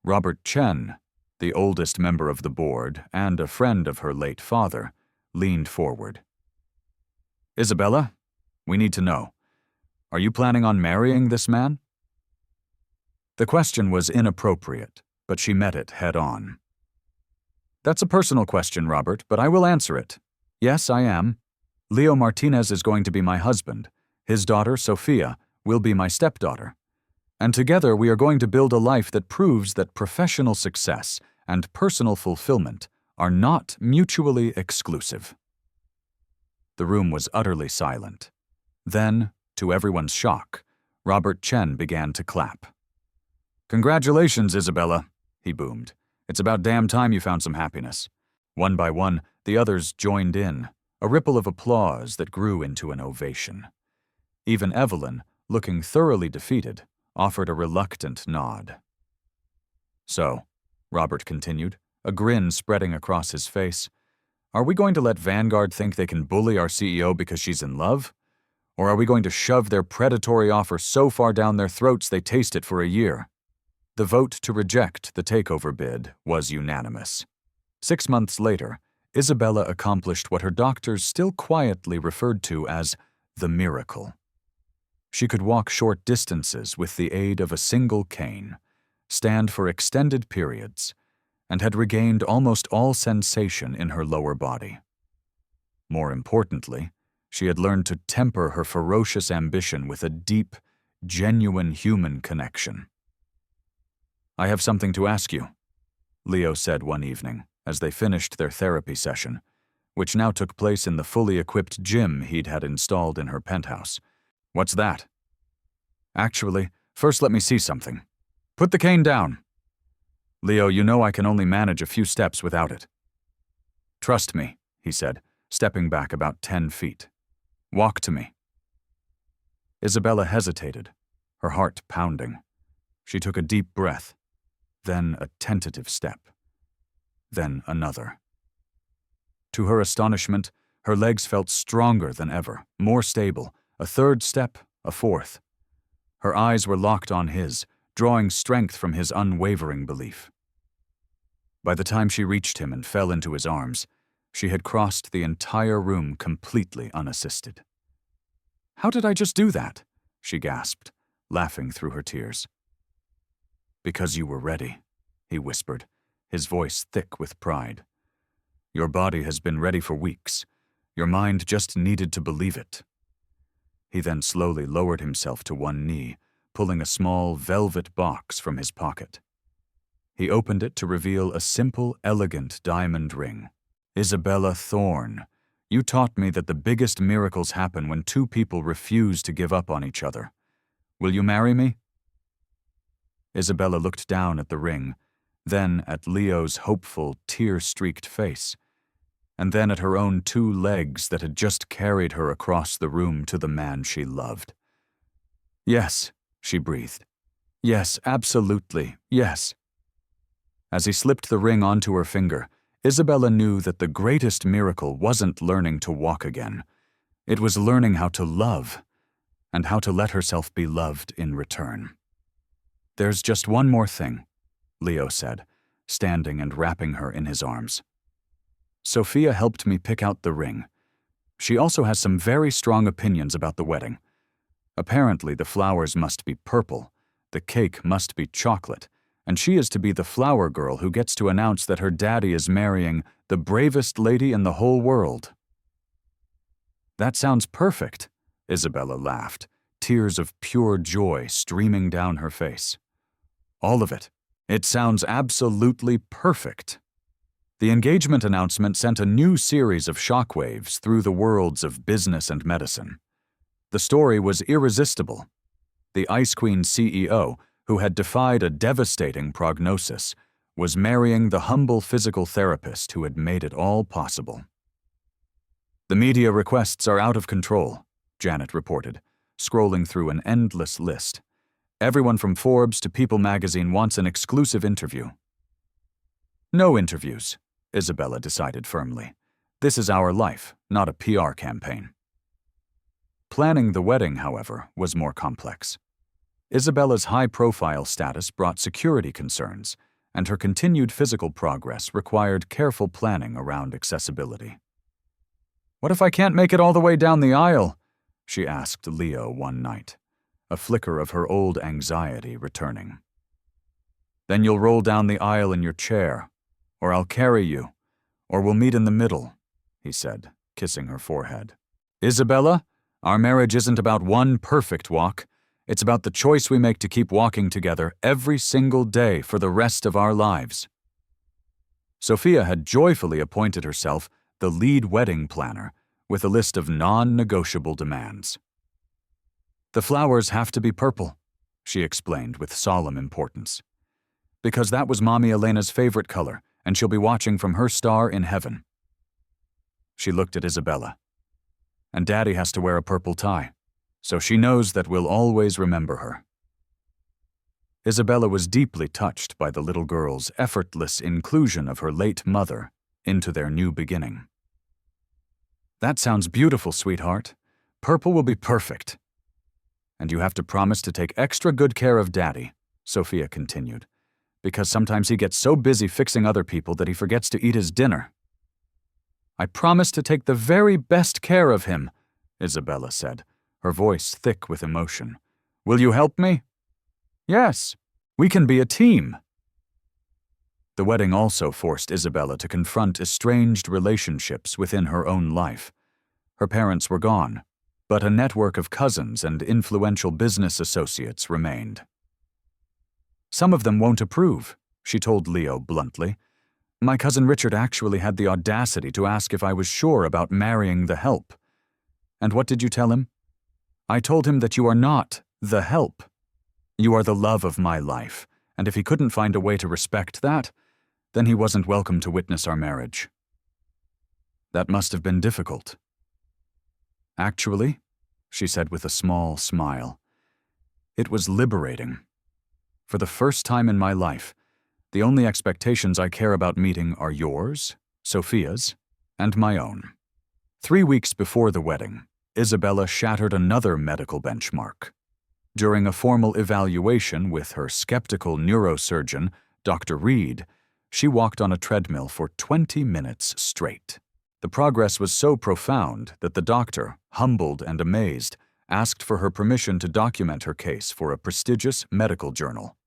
Robert Chen, the oldest member of the board and a friend of her late father, leaned forward. "Isabella, we need to know. Are you planning on marrying this man?" The question was inappropriate, but she met it head-on. "That's a personal question, Robert, but I will answer it. Yes, I am. Leo Martinez is going to be my husband. His daughter, Sophia, will be my stepdaughter. And together we are going to build a life that proves that professional success and personal fulfillment are not mutually exclusive." The room was utterly silent. Then, to everyone's shock, Robert Chen began to clap. "Congratulations, Isabella," he boomed. "It's about damn time you found some happiness." One by one, the others joined in, a ripple of applause that grew into an ovation. Even Evelyn, looking thoroughly defeated, offered a reluctant nod. "So," Robert continued, a grin spreading across his face, "are we going to let Vanguard think they can bully our CEO because she's in love? Or are we going to shove their predatory offer so far down their throats they taste it for a year?" The vote to reject the takeover bid was unanimous. 6 months later, Isabella accomplished what her doctors still quietly referred to as the miracle. She could walk short distances with the aid of a single cane, stand for extended periods, and had regained almost all sensation in her lower body. More importantly, she had learned to temper her ferocious ambition with a deep, genuine human connection. "I have something to ask you," Leo said one evening as they finished their therapy session, which now took place in the fully equipped gym he'd had installed in her penthouse. "What's that?" "Actually, first let me see something. Put the cane down." "Leo, you know I can only manage a few steps without it." "Trust me," he said, stepping back about 10 feet. "Walk to me." Isabella hesitated, her heart pounding. She took a deep breath, then a tentative step, then another. To her astonishment, her legs felt stronger than ever, more stable, a third step, a fourth. Her eyes were locked on his, drawing strength from his unwavering belief. By the time she reached him and fell into his arms, she had crossed the entire room completely unassisted. "How did I just do that?" she gasped, laughing through her tears. "Because you were ready," he whispered, his voice thick with pride. "Your body has been ready for weeks. Your mind just needed to believe it." He then slowly lowered himself to one knee, pulling a small velvet box from his pocket. He opened it to reveal a simple, elegant diamond ring. "Isabella Thorne, you taught me that the biggest miracles happen when 2 people refuse to give up on each other. Will you marry me?" Isabella looked down at the ring, then at Leo's hopeful, tear-streaked face, and then at her own 2 legs that had just carried her across the room to the man she loved. "Yes," she breathed. Yes, absolutely, yes. As he slipped the ring onto her finger, Isabella knew that the greatest miracle wasn't learning to walk again. It was learning how to love, and how to let herself be loved in return. There's just one more thing, Leo said, standing and wrapping her in his arms. Sophia helped me pick out the ring. She also has some very strong opinions about the wedding. Apparently, the flowers must be purple, the cake must be chocolate, and she is to be the flower girl who gets to announce that her daddy is marrying the bravest lady in the whole world. That sounds perfect, Isabella laughed, tears of pure joy streaming down her face. All of it. It sounds absolutely perfect. The engagement announcement sent a new series of shockwaves through the worlds of business and medicine. The story was irresistible. The Ice Queen CEO, who had defied a devastating prognosis, was marrying the humble physical therapist who had made it all possible. The media requests are out of control, Janet reported, scrolling through an endless list. Everyone from Forbes to People magazine wants an exclusive interview. No interviews, Isabella decided firmly. This is our life, not a PR campaign. Planning the wedding, however, was more complex. Isabella's high-profile status brought security concerns, and her continued physical progress required careful planning around accessibility. "What if I can't make it all the way down the aisle?" she asked Leo one night, a flicker of her old anxiety returning. "Then you'll roll down the aisle in your chair, or I'll carry you, or we'll meet in the middle," he said, kissing her forehead. "Isabella, our marriage isn't about one perfect walk. It's about the choice we make to keep walking together every single day for the rest of our lives." Sophia had joyfully appointed herself the lead wedding planner with a list of non-negotiable demands. "The flowers have to be purple," she explained with solemn importance, "because that was Mommy Elena's favorite color, and she'll be watching from her star in heaven." She looked at Isabella. "And Daddy has to wear a purple tie, so she knows that we'll always remember her." Isabella was deeply touched by the little girl's effortless inclusion of her late mother into their new beginning. "That sounds beautiful, sweetheart. Purple will be perfect. And you have to promise to take extra good care of Daddy," Sophia continued, "because sometimes he gets so busy fixing other people that he forgets to eat his dinner." "I promise to take the very best care of him," Isabella said, her voice thick with emotion. "Will you help me?" "Yes, we can be a team." The wedding also forced Isabella to confront estranged relationships within her own life. Her parents were gone, but a network of cousins and influential business associates remained. "Some of them won't approve," she told Leo bluntly. "My cousin Richard actually had the audacity to ask if I was sure about marrying the help. And what did you tell him?" "I told him that you are not the help. You are the love of my life, and if he couldn't find a way to respect that, then he wasn't welcome to witness our marriage." "That must have been difficult." "Actually," she said with a small smile, "it was liberating. For the first time in my life, the only expectations I care about meeting are yours, Sophia's, and my own." 3 weeks before the wedding, Isabella shattered another medical benchmark. During a formal evaluation with her skeptical neurosurgeon, Dr. Reed, she walked on a treadmill for 20 minutes straight. The progress was so profound that the doctor, humbled and amazed, asked for her permission to document her case for a prestigious medical journal.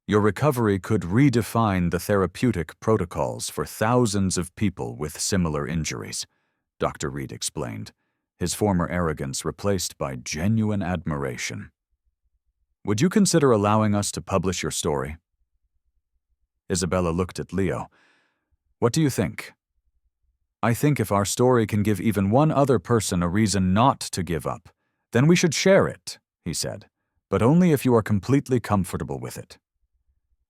"Your recovery could redefine the therapeutic protocols for thousands of people with similar injuries," Dr. Reed explained, his former arrogance replaced by genuine admiration. "Would you consider allowing us to publish your story?" Isabella looked at Leo. "What do you think?" "I think if our story can give even one other person a reason not to give up, then we should share it," he said, "but only if you are completely comfortable with it."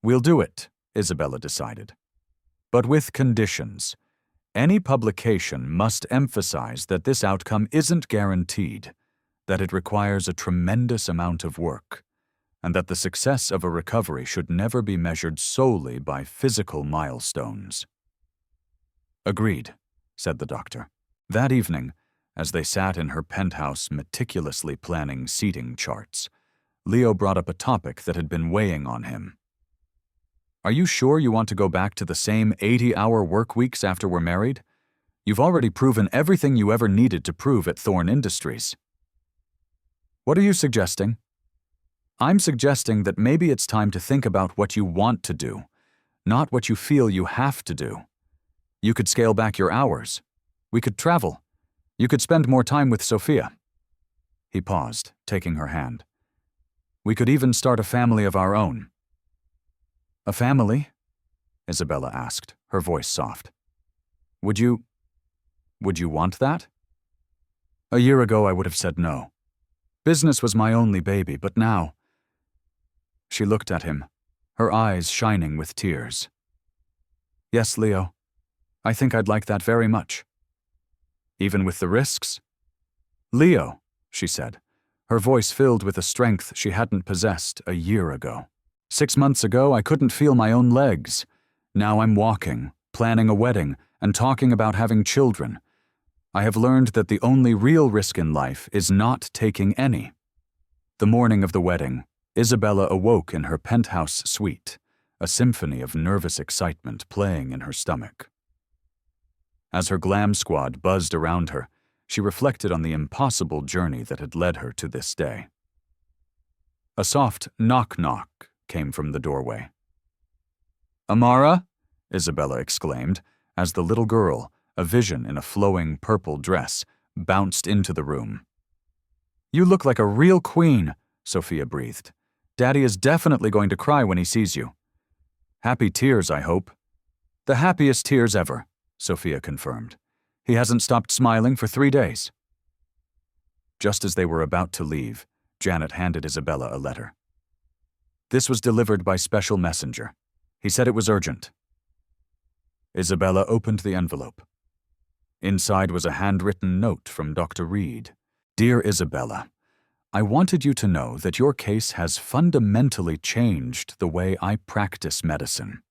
"We'll do it," Isabella decided, "but with conditions. Any publication must emphasize that this outcome isn't guaranteed, that it requires a tremendous amount of work, and that the success of a recovery should never be measured solely by physical milestones. "Agreed," said the doctor. That evening, as they sat in her penthouse meticulously planning seating charts, Leo brought up a topic that had been weighing on him. "Are you sure you want to go back to the same 80-hour work weeks after we're married? You've already proven everything you ever needed to prove at Thorne Industries." "What are you suggesting?" "I'm suggesting that maybe it's time to think about what you want to do, not what you feel you have to do. You could scale back your hours. We could travel. You could spend more time with Sophia." He paused, taking her hand. "We could even start a family of our own." "A family?" Isabella asked, her voice soft. Would you want that?" "A year ago I would have said no. Business was my only baby, but now—" She looked at him, her eyes shining with tears. "Yes, Leo. I think I'd like that very much." "Even with the risks?" "Leo," she said, her voice filled with a strength she hadn't possessed a year ago. 6 months ago, I couldn't feel my own legs. Now I'm walking, planning a wedding, and talking about having children. I have learned that the only real risk in life is not taking any. The morning of the wedding, Isabella awoke in her penthouse suite, a symphony of nervous excitement playing in her stomach. As her glam squad buzzed around her, she reflected on the impossible journey that had led her to this day. A soft knock-knock came from the doorway. "Amara?" Isabella exclaimed, as the little girl, a vision in a flowing purple dress, bounced into the room. "You look like a real queen," Sophia breathed. "Daddy is definitely going to cry when he sees you." "Happy tears, I hope." "The happiest tears ever," Sophia confirmed. "He hasn't stopped smiling for 3 days." Just as they were about to leave, Janet handed Isabella a letter. "This was delivered by special messenger. He said it was urgent." Isabella opened the envelope. Inside was a handwritten note from Dr. Reed. "Dear Isabella, I wanted you to know that your case has fundamentally changed the way I practice medicine.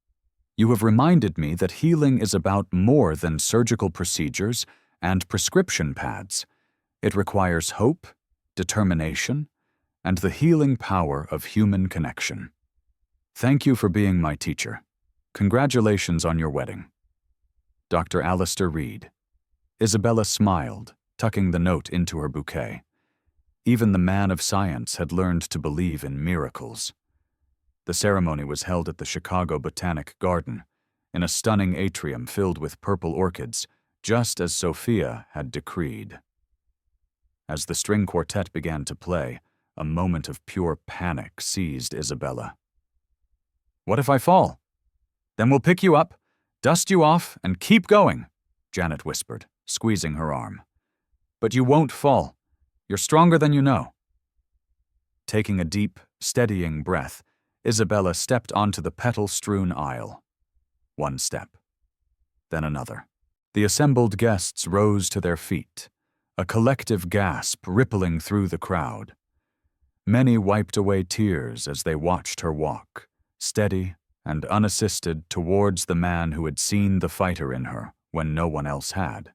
You have reminded me that healing is about more than surgical procedures and prescription pads. It requires hope, determination, and the healing power of human connection. Thank you for being my teacher. Congratulations on your wedding. Dr. Alistair Reed." Isabella smiled, tucking the note into her bouquet. Even the man of science had learned to believe in miracles. The ceremony was held at the Chicago Botanic Garden, in a stunning atrium filled with purple orchids, just as Sophia had decreed. As the string quartet began to play, a moment of pure panic seized Isabella. "What if I fall?" "Then we'll pick you up, dust you off, and keep going," Janet whispered, squeezing her arm. "But you won't fall. You're stronger than you know." Taking a deep, steadying breath, Isabella stepped onto the petal-strewn aisle. One step, then another. The assembled guests rose to their feet, a collective gasp rippling through the crowd. Many wiped away tears as they watched her walk, steady and unassisted, towards the man who had seen the fighter in her when no one else had.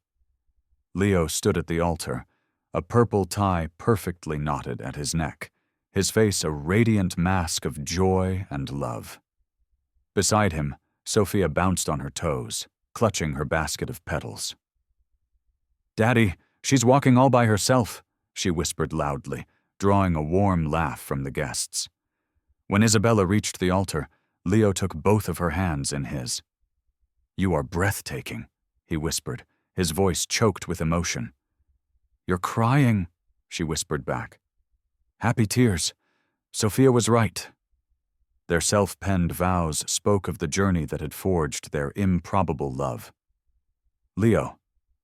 Leo stood at the altar, a purple tie perfectly knotted at his neck, his face a radiant mask of joy and love. Beside him, Sophia bounced on her toes, clutching her basket of petals. "Daddy, she's walking all by herself," she whispered loudly, drawing a warm laugh from the guests. When Isabella reached the altar, Leo took both of her hands in his. "You are breathtaking," he whispered, his voice choked with emotion. "You're crying," she whispered back. "Happy tears. Sophia was right." Their self-penned vows spoke of the journey that had forged their improbable love. "Leo,"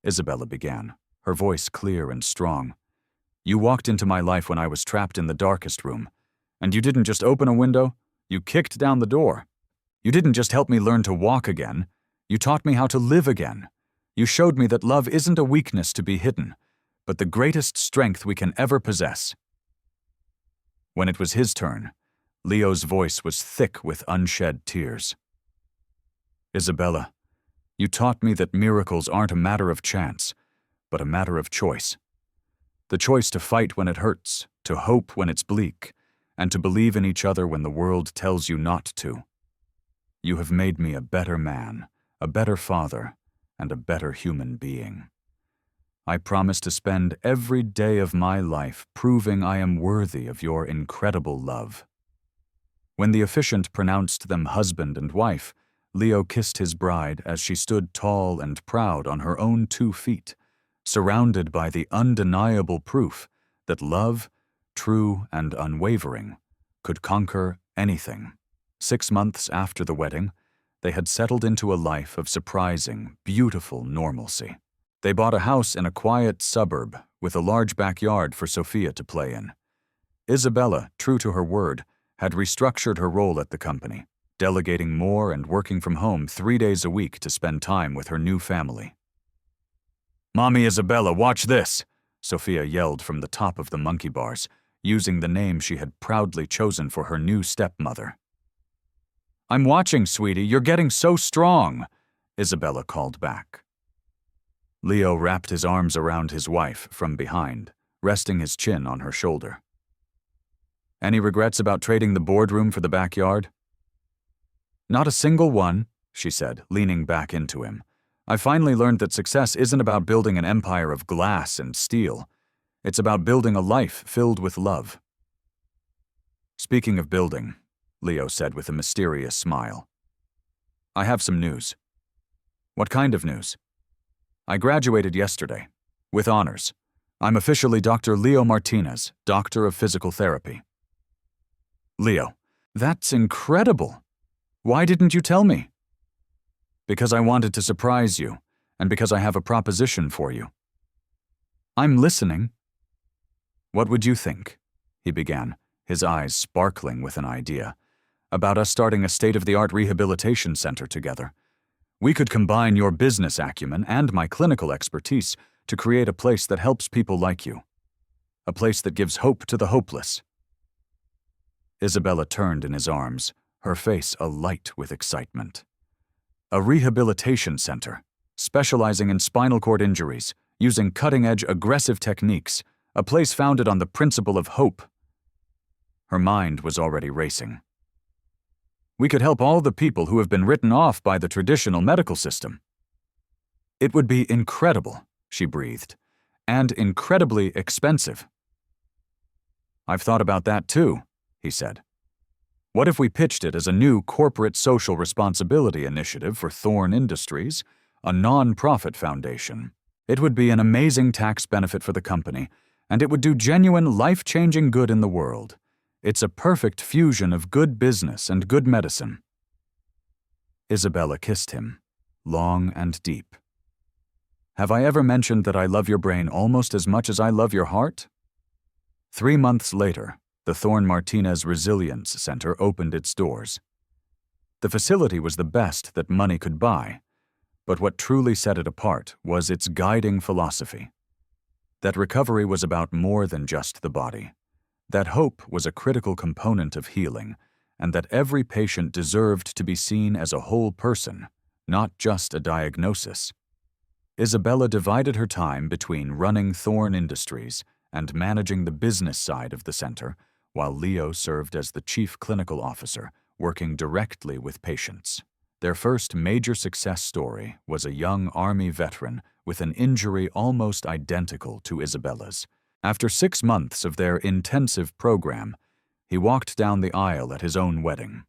Isabella began, her voice clear and strong, "you walked into my life when I was trapped in the darkest room, and you didn't just open a window, you kicked down the door. You didn't just help me learn to walk again, you taught me how to live again. You showed me that love isn't a weakness to be hidden, but the greatest strength we can ever possess." When it was his turn, Leo's voice was thick with unshed tears. Isabella, you taught me that miracles aren't a matter of chance, but a matter of choice. The choice to fight when it hurts, to hope when it's bleak, and to believe in each other when the world tells you not to. You have made me a better man, a better father, and a better human being. I promise to spend every day of my life proving I am worthy of your incredible love. When the officiant pronounced them husband and wife, Leo kissed his bride as she stood tall and proud on her own 2 feet, surrounded by the undeniable proof that love, true and unwavering, could conquer anything. 6 months after the wedding, they had settled into a life of surprising, beautiful normalcy. They bought a house in a quiet suburb with a large backyard for Sophia to play in. Isabella, true to her word, had restructured her role at the company, delegating more and working from home 3 days a week to spend time with her new family. "Mommy Isabella, watch this!" Sophia yelled from the top of the monkey bars, using the name she had proudly chosen for her new stepmother. "I'm watching, sweetie. You're getting so strong," Isabella called back. Leo wrapped his arms around his wife from behind, resting his chin on her shoulder. "Any regrets about trading the boardroom for the backyard?" "Not a single one," she said, leaning back into him. "I finally learned that success isn't about building an empire of glass and steel. It's about building a life filled with love." "Speaking of building," Leo said with a mysterious smile, "I have some news." "What kind of news?" "I graduated yesterday, with honors. I'm officially Dr. Leo Martinez, Doctor of Physical Therapy." "Leo, that's incredible. Why didn't you tell me?" "Because I wanted to surprise you, and because I have a proposition for you." "I'm listening." "What would you think," he began, his eyes sparkling with an idea, "about us starting a state-of-the-art rehabilitation center together? We could combine your business acumen and my clinical expertise to create a place that helps people like you. A place that gives hope to the hopeless." Isabella turned in his arms, her face alight with excitement. A rehabilitation center, specializing in spinal cord injuries, using cutting-edge aggressive techniques, a place founded on the principle of hope. Her mind was already racing. "We could help all the people who have been written off by the traditional medical system." "It would be incredible," she breathed, "and incredibly expensive." "I've thought about that too," he said. "What if we pitched it as a new corporate social responsibility initiative for Thorn Industries, a non-profit foundation? It would be an amazing tax benefit for the company, and it would do genuine life-changing good in the world. It's a perfect fusion of good business and good medicine." Isabella kissed him, long and deep. "Have I ever mentioned that I love your brain almost as much as I love your heart?" 3 months later, the Thorn Martinez Resilience Center opened its doors. The facility was the best that money could buy, but what truly set it apart was its guiding philosophy. That recovery was about more than just the body. That hope was a critical component of healing, and that every patient deserved to be seen as a whole person, not just a diagnosis. Isabella divided her time between running Thorn Industries and managing the business side of the center, while Leo served as the chief clinical officer, working directly with patients. Their first major success story was a young Army veteran with an injury almost identical to Isabella's. After 6 months of their intensive program, he walked down the aisle at his own wedding.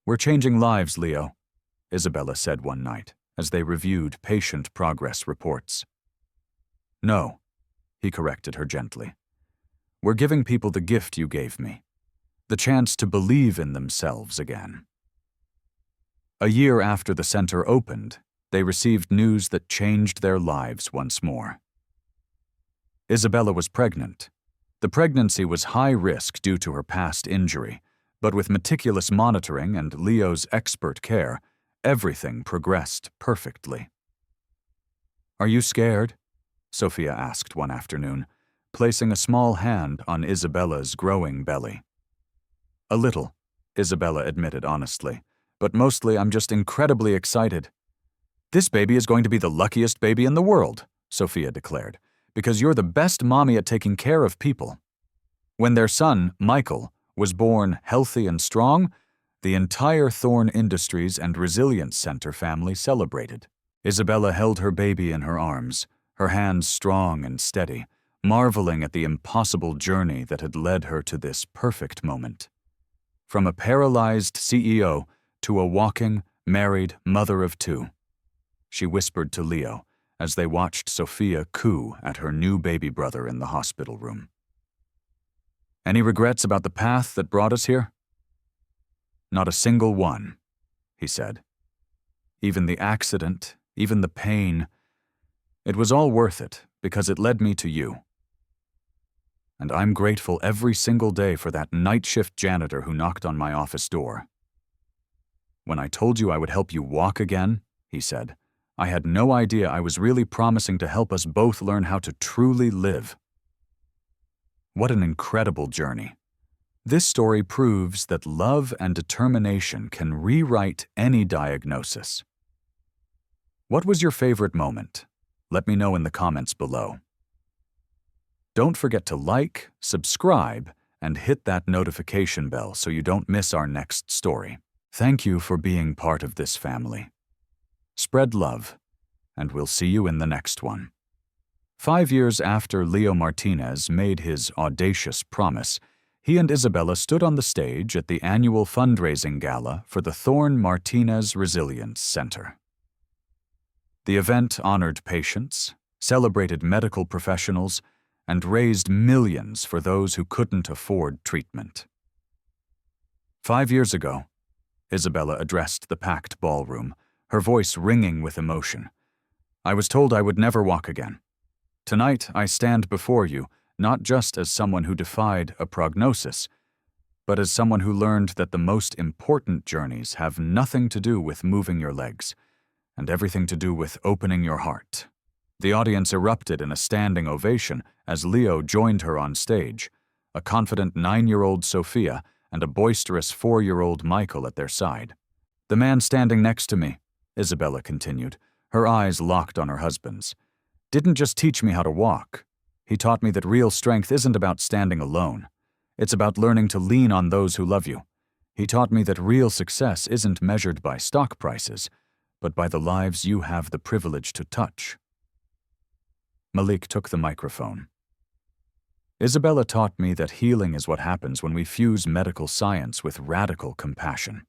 "We're changing lives, Leo," Isabella said one night, as they reviewed patient progress reports. "No," he corrected her gently. "We're giving people the gift you gave me, the chance to believe in themselves again." A year after the center opened, they received news that changed their lives once more. Isabella was pregnant. The pregnancy was high risk due to her past injury, but with meticulous monitoring and Leo's expert care, everything progressed perfectly. "Are you scared?" Sophia asked one afternoon, placing a small hand on Isabella's growing belly. A little, Isabella admitted honestly, but mostly I'm just incredibly excited. This baby is going to be the luckiest baby in the world, Sophia declared, because you're the best mommy at taking care of people. When their son, Michael, was born healthy and strong, the entire Thorne Industries and Resilience Center family celebrated. Isabella held her baby in her arms, her hands strong and steady, marveling at the impossible journey that had led her to this perfect moment. From a paralyzed CEO to a walking, married mother of two, she whispered to Leo as they watched Sophia coo at her new baby brother in the hospital room. Any regrets about the path that brought us here? Not a single one, he said. Even the accident, even the pain, it was all worth it because it led me to you. And I'm grateful every single day for that night shift janitor who knocked on my office door. When I told you I would help you walk again, he said, I had no idea I was really promising to help us both learn how to truly live. What an incredible journey. This story proves that love and determination can rewrite any diagnosis. What was your favorite moment? Let me know in the comments below. Don't forget to like, subscribe, and hit that notification bell so you don't miss our next story. Thank you for being part of this family. Spread love, and we'll see you in the next one. 5 years after Leo Martinez made his audacious promise, he and Isabella stood on the stage at the annual fundraising gala for the Thorne Martinez Resilience Center. The event honored patients, celebrated medical professionals, and raised millions for those who couldn't afford treatment. 5 years ago, Isabella addressed the packed ballroom, her voice ringing with emotion. I was told I would never walk again. Tonight, I stand before you, not just as someone who defied a prognosis, but as someone who learned that the most important journeys have nothing to do with moving your legs, and everything to do with opening your heart. The audience erupted in a standing ovation as Leo joined her on stage, a confident 9-year-old Sophia and a boisterous 4-year-old Michael at their side. The man standing next to me, Isabella continued, her eyes locked on her husband's, didn't just teach me how to walk. He taught me that real strength isn't about standing alone. It's about learning to lean on those who love you. He taught me that real success isn't measured by stock prices, but by the lives you have the privilege to touch. Malik took the microphone. Isabella taught me that healing is what happens when we fuse medical science with radical compassion,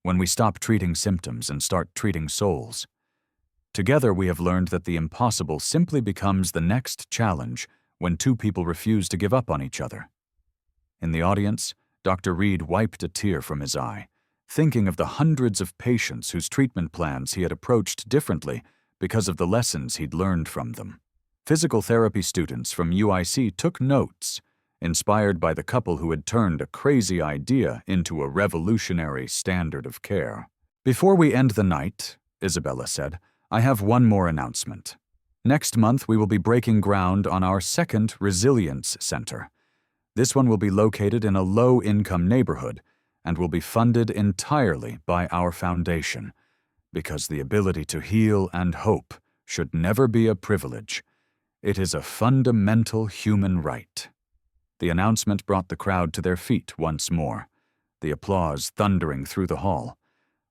when we stop treating symptoms and start treating souls. Together we have learned that the impossible simply becomes the next challenge when two people refuse to give up on each other. In the audience, Dr. Reed wiped a tear from his eye, thinking of the hundreds of patients whose treatment plans he had approached differently because of the lessons he'd learned from them. Physical therapy students from UIC took notes, inspired by the couple who had turned a crazy idea into a revolutionary standard of care. Before we end the night, Isabella said, I have one more announcement. Next month, we will be breaking ground on our second Resilience Center. This one will be located in a low-income neighborhood and will be funded entirely by our foundation, because the ability to heal and hope should never be a privilege. It is a fundamental human right. The announcement brought the crowd to their feet once more, the applause thundering through the hall.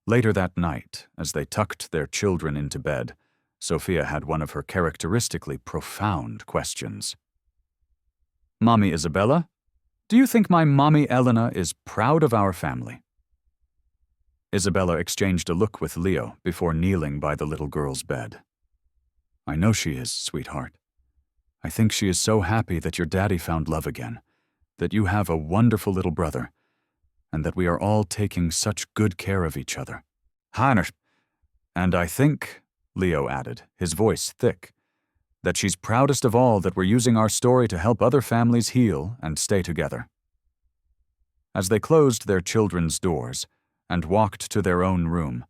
Later that night, as they tucked their children into bed, Sophia had one of her characteristically profound questions. Mommy Isabella, do you think my mommy Elena is proud of our family? Isabella exchanged a look with Leo before kneeling by the little girl's bed. I know she is, sweetheart. I think she is so happy that your daddy found love again, that you have a wonderful little brother, and that we are all taking such good care of each other. Heinrich. And I think, Leo added, his voice thick, that she's proudest of all that we're using our story to help other families heal and stay together. As they closed their children's doors and walked to their own room,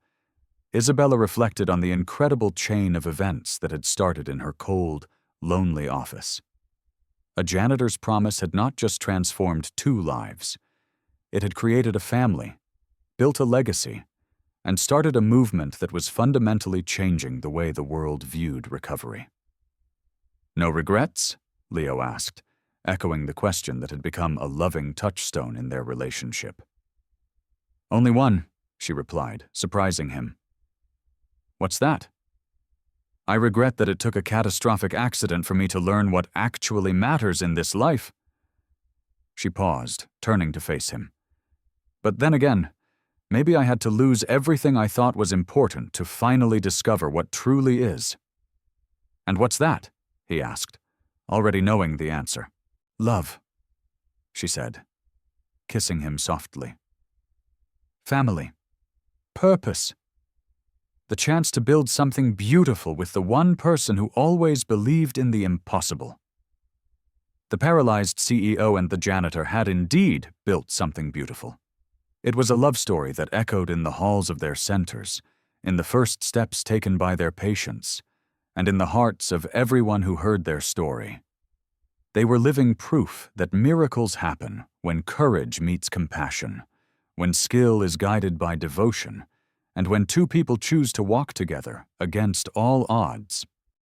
Isabella reflected on the incredible chain of events that had started in her cold, lonely office. A janitor's promise had not just transformed 2 lives. It had created a family, built a legacy, and started a movement that was fundamentally changing the way the world viewed recovery. "No regrets?" Leo asked, echoing the question that had become a loving touchstone in their relationship. "Only one," she replied, surprising him. "What's that?" "I regret that it took a catastrophic accident for me to learn what actually matters in this life." She paused, turning to face him. "But then again, maybe I had to lose everything I thought was important to finally discover what truly is." "And what's that?" he asked, already knowing the answer. "Love," she said, kissing him softly. "Family. Purpose. The chance to build something beautiful with the one person who always believed in the impossible." The paralyzed CEO and the janitor had indeed built something beautiful. It was a love story that echoed in the halls of their centers, in the first steps taken by their patients, and in the hearts of everyone who heard their story. They were living proof that miracles happen when courage meets compassion, when skill is guided by devotion, and when two people choose to walk together against all odds.